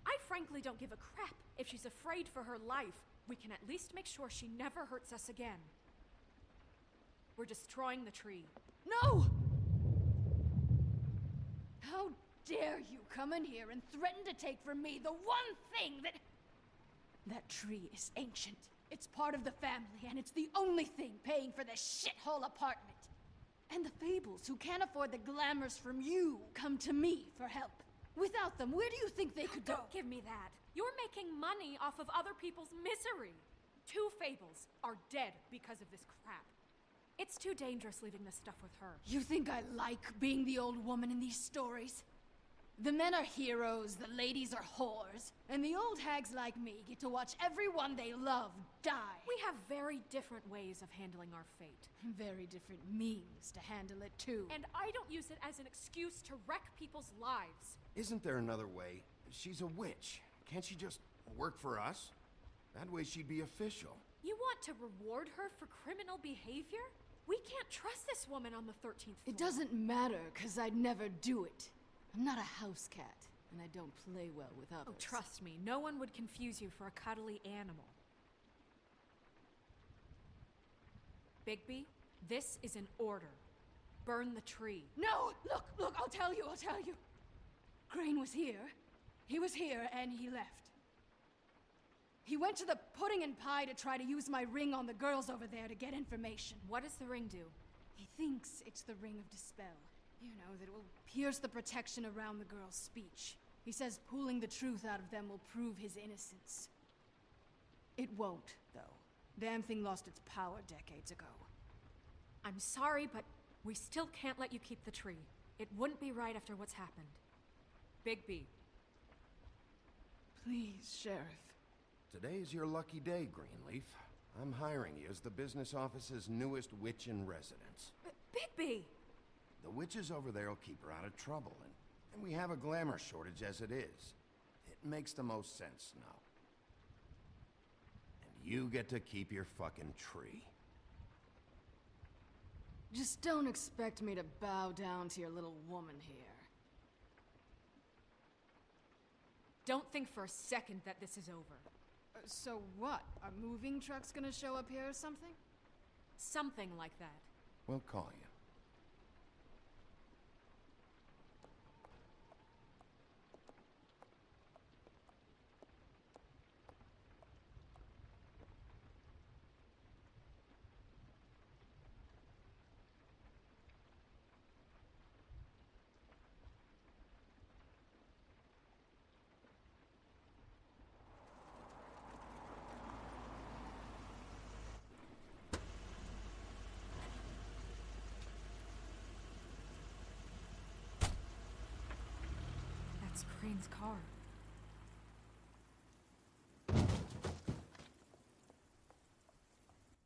I frankly don't give a crap if she's afraid for her life. We can at least make sure she never hurts us again. We're destroying the tree. No! How dare you come in here and threaten to take from me the one thing that... That tree is ancient. It's part of the family, and it's the only thing paying for this shithole apartment. And the Fables, who can't afford the glamours from you, come to me for help. Without them, where do you think they could go? Don't give me that. You're making money off of other people's misery. 2 Fables are dead because of this crap. It's too dangerous leaving this stuff with her. You think I like being the old woman in these stories? The men are heroes, the ladies are whores, and the old hags like me get to watch everyone they love die. We have very different ways of handling our fate. Very different means to handle it, too. And I don't use it as an excuse to wreck people's lives. Isn't there another way? She's a witch. Can't she just work for us? That way she'd be official. You want to reward her for criminal behavior? We can't trust this woman on the 13th floor. It doesn't matter, because I'd never do it. I'm not a house cat, and I don't play well with others. Oh, trust me, no one would confuse you for a cuddly animal. Bigby, this is an order. Burn the tree. No! Look, I'll tell you. Crane was here. He was here, and he left. He went to the pudding and pie to try to use my ring on the girls over there to get information. What does the ring do? He thinks it's the ring of dispel. You know, that it will pierce the protection around the girl's speech. He says pulling the truth out of them will prove his innocence. It won't, though. Damn thing lost its power decades ago. I'm sorry, but we still can't let you keep the tree. It wouldn't be right after what's happened. Bigby. Please, Sheriff. Today's your lucky day, Greenleaf. I'm hiring you as the business office's newest witch in residence. Bigby! The witches over there will keep her out of trouble, and we have a glamour shortage as it is. It makes the most sense now. And you get to keep your fucking tree. Just don't expect me to bow down to your little woman here. Don't think for a second that this is over. So what? Are moving trucks gonna show up here or something? Something like that. We'll call you. That's Crane's car.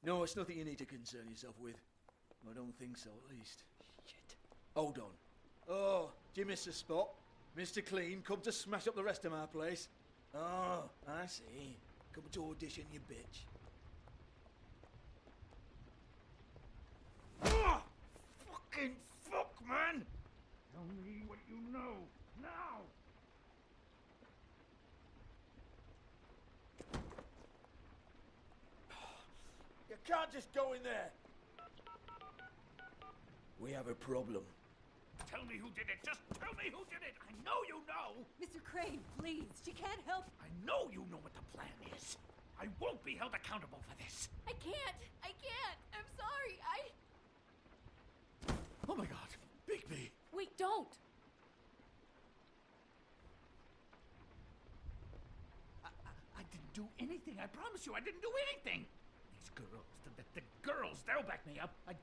No, it's nothing you need to concern yourself with. I don't think so, at least. Shit. Hold on. Oh, do you miss the spot? Mr. Clean, come to smash up the rest of my place. Oh, I see. Come to audition, you bitch. Ah! Fucking fuck, man! Tell me what you know, now! You can't just go in there! We have a problem. Tell me who did it! Just tell me who did it! I know you know! Mr. Crane, please, she can't help. I know you know what the plan is. I won't be held accountable for this. I can't! I can't! I'm sorry, Oh my god, Bigby! Wait, don't! I didn't do anything. I promise you, I didn't do anything. These girls, the girls, they'll back me up. I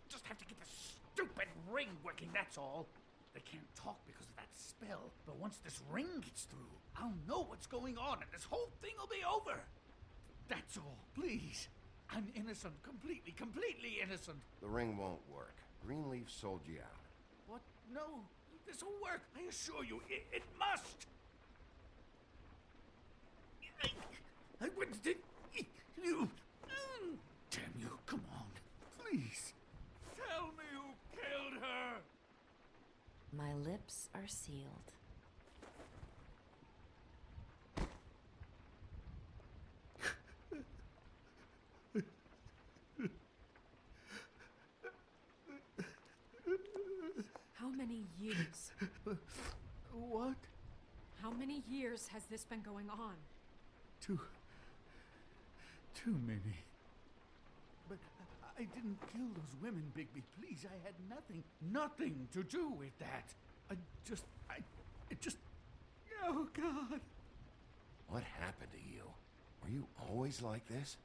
just have to get the stupid ring working, that's all. They can't talk because of that spell, but once this ring gets through, I'll know what's going on and this whole thing will be over. That's all, please. I'm innocent, completely innocent. The ring won't work. Greenleaf sold you out. What? No, this will work. I assure you, it must. I wouldn't. You. Damn you! Come on, please. Tell me who killed her. My lips are sealed. How many years? What? How many years has this been going on? Too many. But I didn't kill those women, Bigby. Please, I had nothing to do with that. It just. Oh, God. What happened to you? Were you always like this?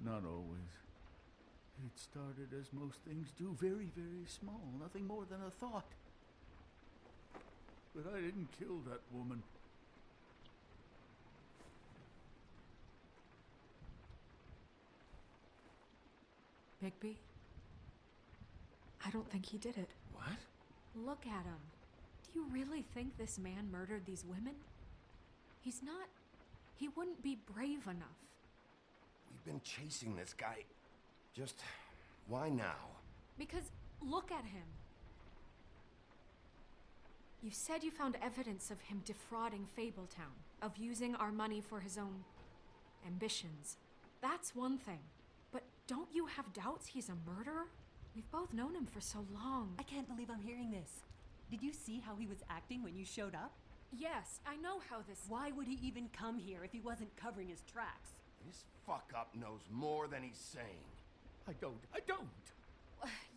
Not always. It started as most things do, very, very small, nothing more than a thought. But I didn't kill that woman. Bigby? I don't think he did it. What? Look at him. Do you really think this man murdered these women? He's not... He wouldn't be brave enough. We've been chasing this guy. Just... why now? Because look at him. You said you found evidence of him defrauding Fabletown, of using our money for his own ambitions. That's one thing. But don't you have doubts he's a murderer? We've both known him for so long. I can't believe I'm hearing this. Did you see how he was acting when you showed up? Yes, I know how this... Why would he even come here if he wasn't covering his tracks? This fuck-up knows more than he's saying. I don't.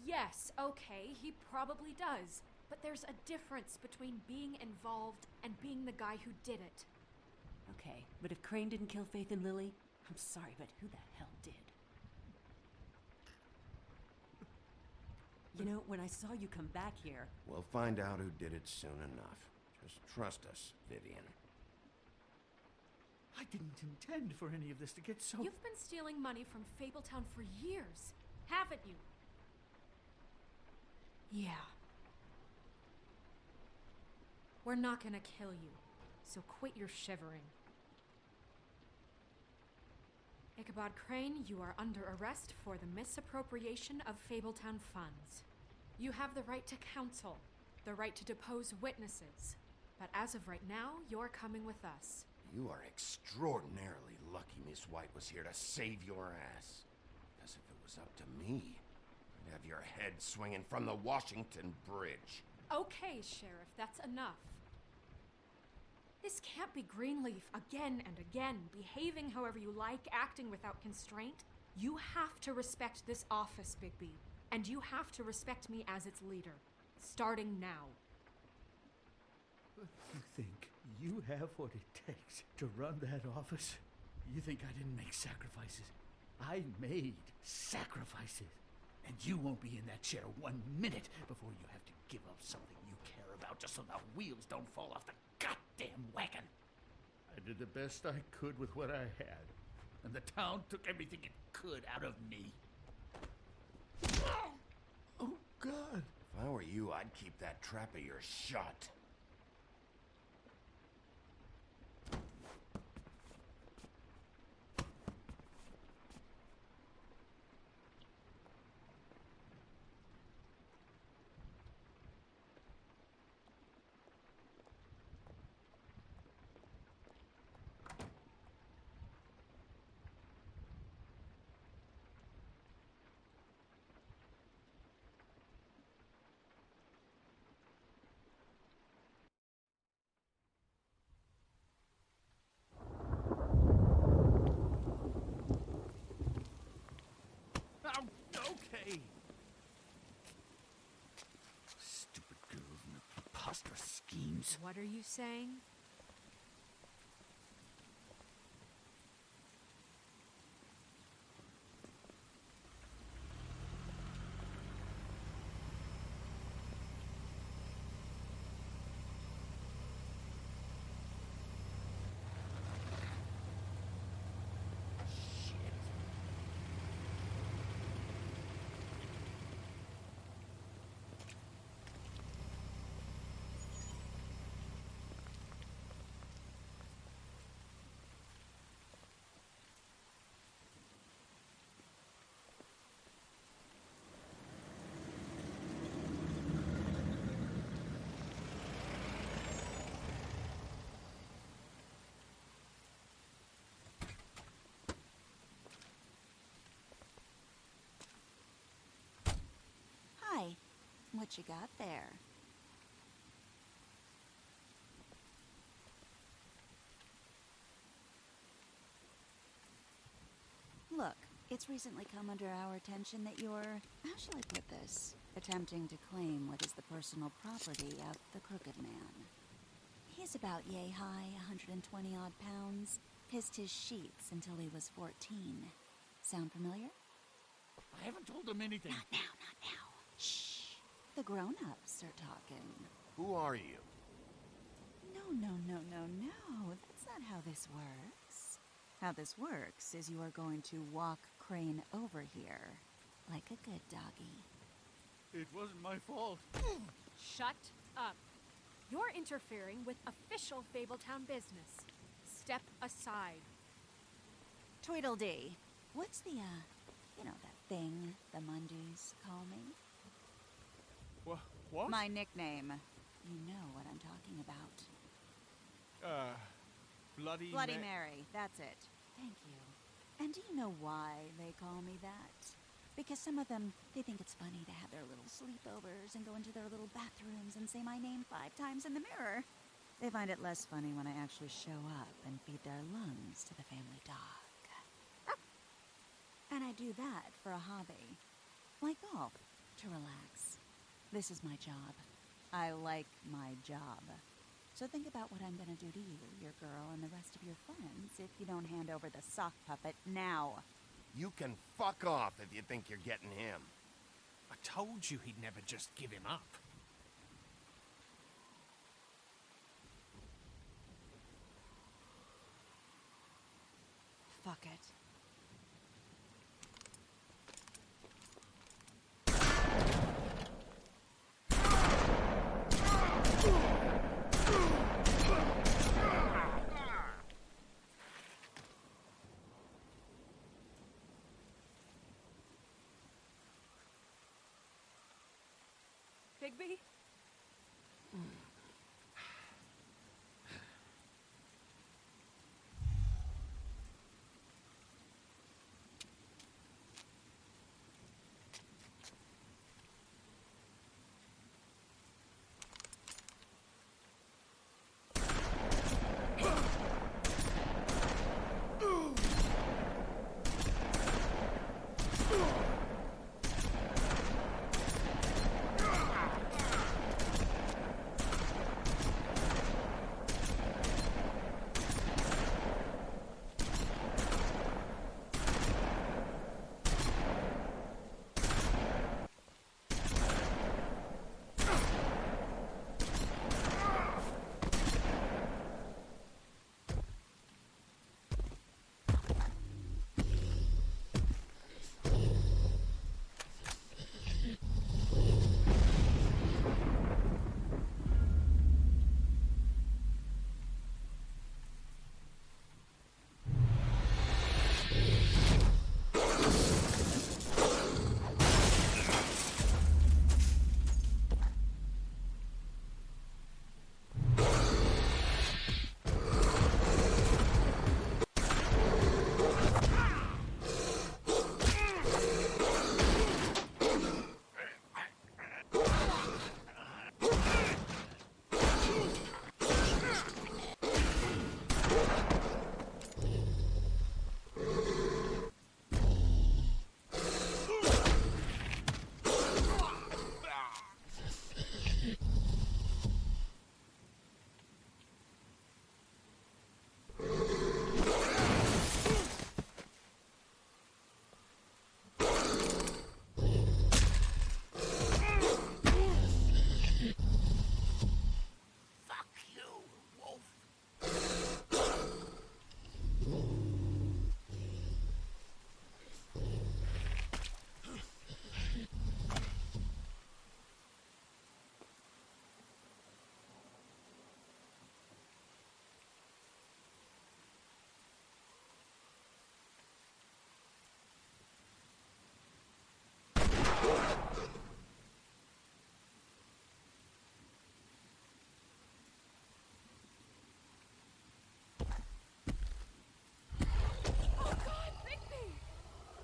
Yes, okay, he probably does. But there's a difference between being involved and being the guy who did it. Okay, but if Crane didn't kill Faith and Lily, I'm sorry, but who the hell did? You know, when I saw you come back here... We'll find out who did it soon enough. Just trust us, Vivian. I didn't intend for any of this to get so... You've been stealing money from Fabletown for years, haven't you? Yeah. We're not gonna kill you, so quit your shivering. Ichabod Crane, you are under arrest for the misappropriation of Fabletown funds. You have the right to counsel, the right to depose witnesses, but as of right now, you're coming with us. You are extraordinarily lucky Miss White was here to save your ass. Because if it was up to me, I'd have your head swinging from the Washington Bridge. Okay, Sheriff, that's enough. This can't be Greenleaf again and again, behaving however you like, acting without constraint. You have to respect this office, Bigby, and you have to respect me as its leader, starting now. You think you have what it takes to run that office? You think I didn't make sacrifices? I made sacrifices. And you won't be in that chair 1 minute before you have to give up something you care about just so the wheels don't fall off the goddamn wagon. I did the best I could with what I had, and the town took everything it could out of me. Oh, God. If I were you, I'd keep that trap of yours shut. Okay. Stupid girls and their preposterous schemes. What are you saying? Hi. What you got there? Look, it's recently come under our attention that you're, how shall I put this, attempting to claim what is the personal property of the Crooked Man. He's about yay high, 120 odd pounds, pissed his sheets until he was 14. Sound familiar? I haven't told him anything. Not now, not now. Shh. The grown-ups are talking. Who are you? No. That's not how this works. How this works is you are going to walk Crane over here, like a good doggy. It wasn't my fault. Shut up. You're interfering with official Fabletown business. Step aside. Tweedledee. What's the, you know, that thing the Mundus call me? What? My nickname. You know what I'm talking about. Bloody Mary. That's it. Thank you. And do you know why they call me that? Because some of them, they think it's funny to have their little sleepovers and go into their little bathrooms and say my name 5 times in the mirror. They find it less funny when I actually show up and feed their lungs to the family dog. And I do that for a hobby. Like golf, to relax. This is my job. I like my job. So think about what I'm gonna do to you, your girl, and the rest of your friends if you don't hand over the sock puppet now. You can fuck off if you think you're getting him. I told you he'd never just give him up. Fuck it. Bigby?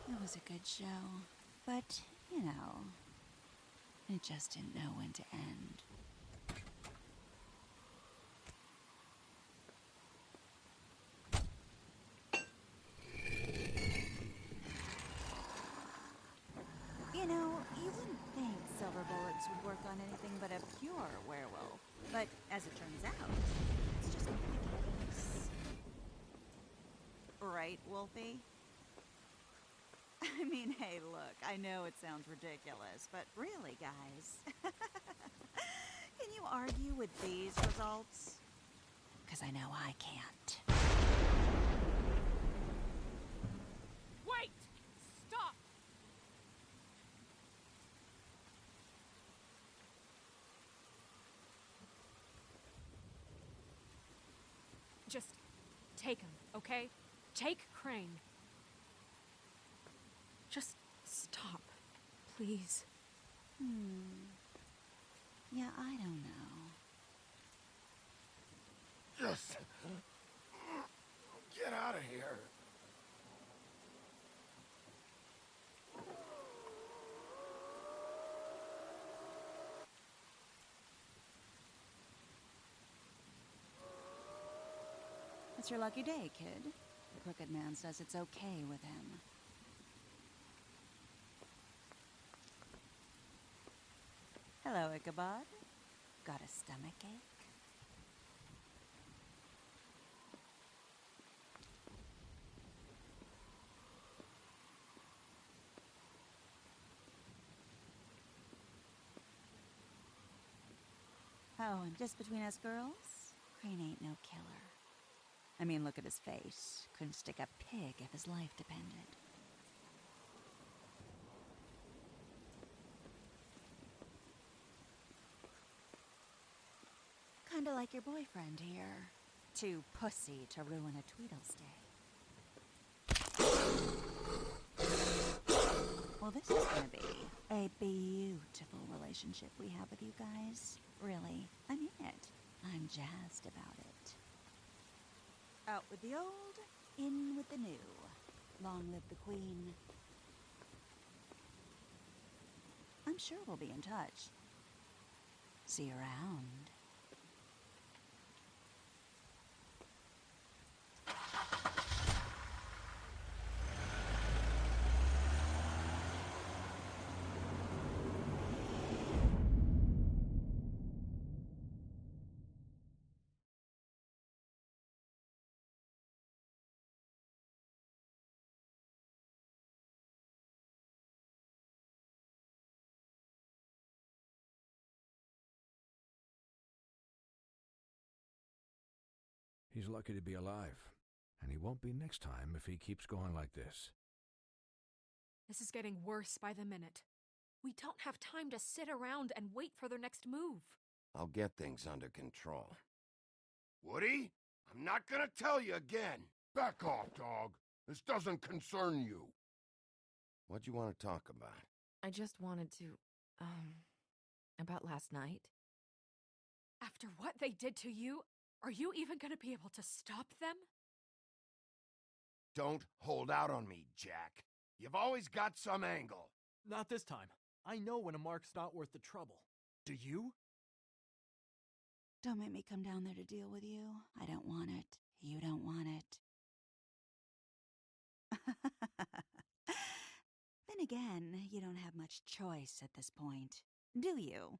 It was a good show, but, you know, it just didn't know when to end. You know, you wouldn't think silver bullets would work on anything but a pure werewolf, but as it turns out, it's just not the case. Right, Wolfie? I mean, hey, look, I know it sounds ridiculous, but really, guys, can you argue with these results? Because I know I can't. Wait! Stop! Just take him, okay? Take Crane. Just stop, please. Yeah, I don't know. Just get out of here. It's your lucky day, kid. The Crooked Man says it's okay with him. Hello, Ichabod. Got a stomachache? Oh, and just between us girls, Crane ain't no killer. I mean, look at his face. Couldn't stick a pig if his life depended. Kinda like your boyfriend here. Too pussy to ruin a Tweedlestay. Well, this is gonna be a beautiful relationship we have with you guys. Really, I mean it. I'm jazzed about it. Out with the old, in with the new. Long live the Queen. I'm sure we'll be in touch. See you around. He's lucky to be alive, and he won't be next time if he keeps going like this. This is getting worse by the minute. We don't have time to sit around and wait for their next move. I'll get things under control. Woody, I'm not gonna tell you again. Back off, dog. This doesn't concern you. What do you want to talk about? I just wanted to, about last night. After what they did to you, are you even gonna be able to stop them? Don't hold out on me, Jack. You've always got some angle. Not this time. I know when a mark's not worth the trouble. Do you? Don't make me come down there to deal with you. I don't want it. You don't want it. Then again, you don't have much choice at this point, do you?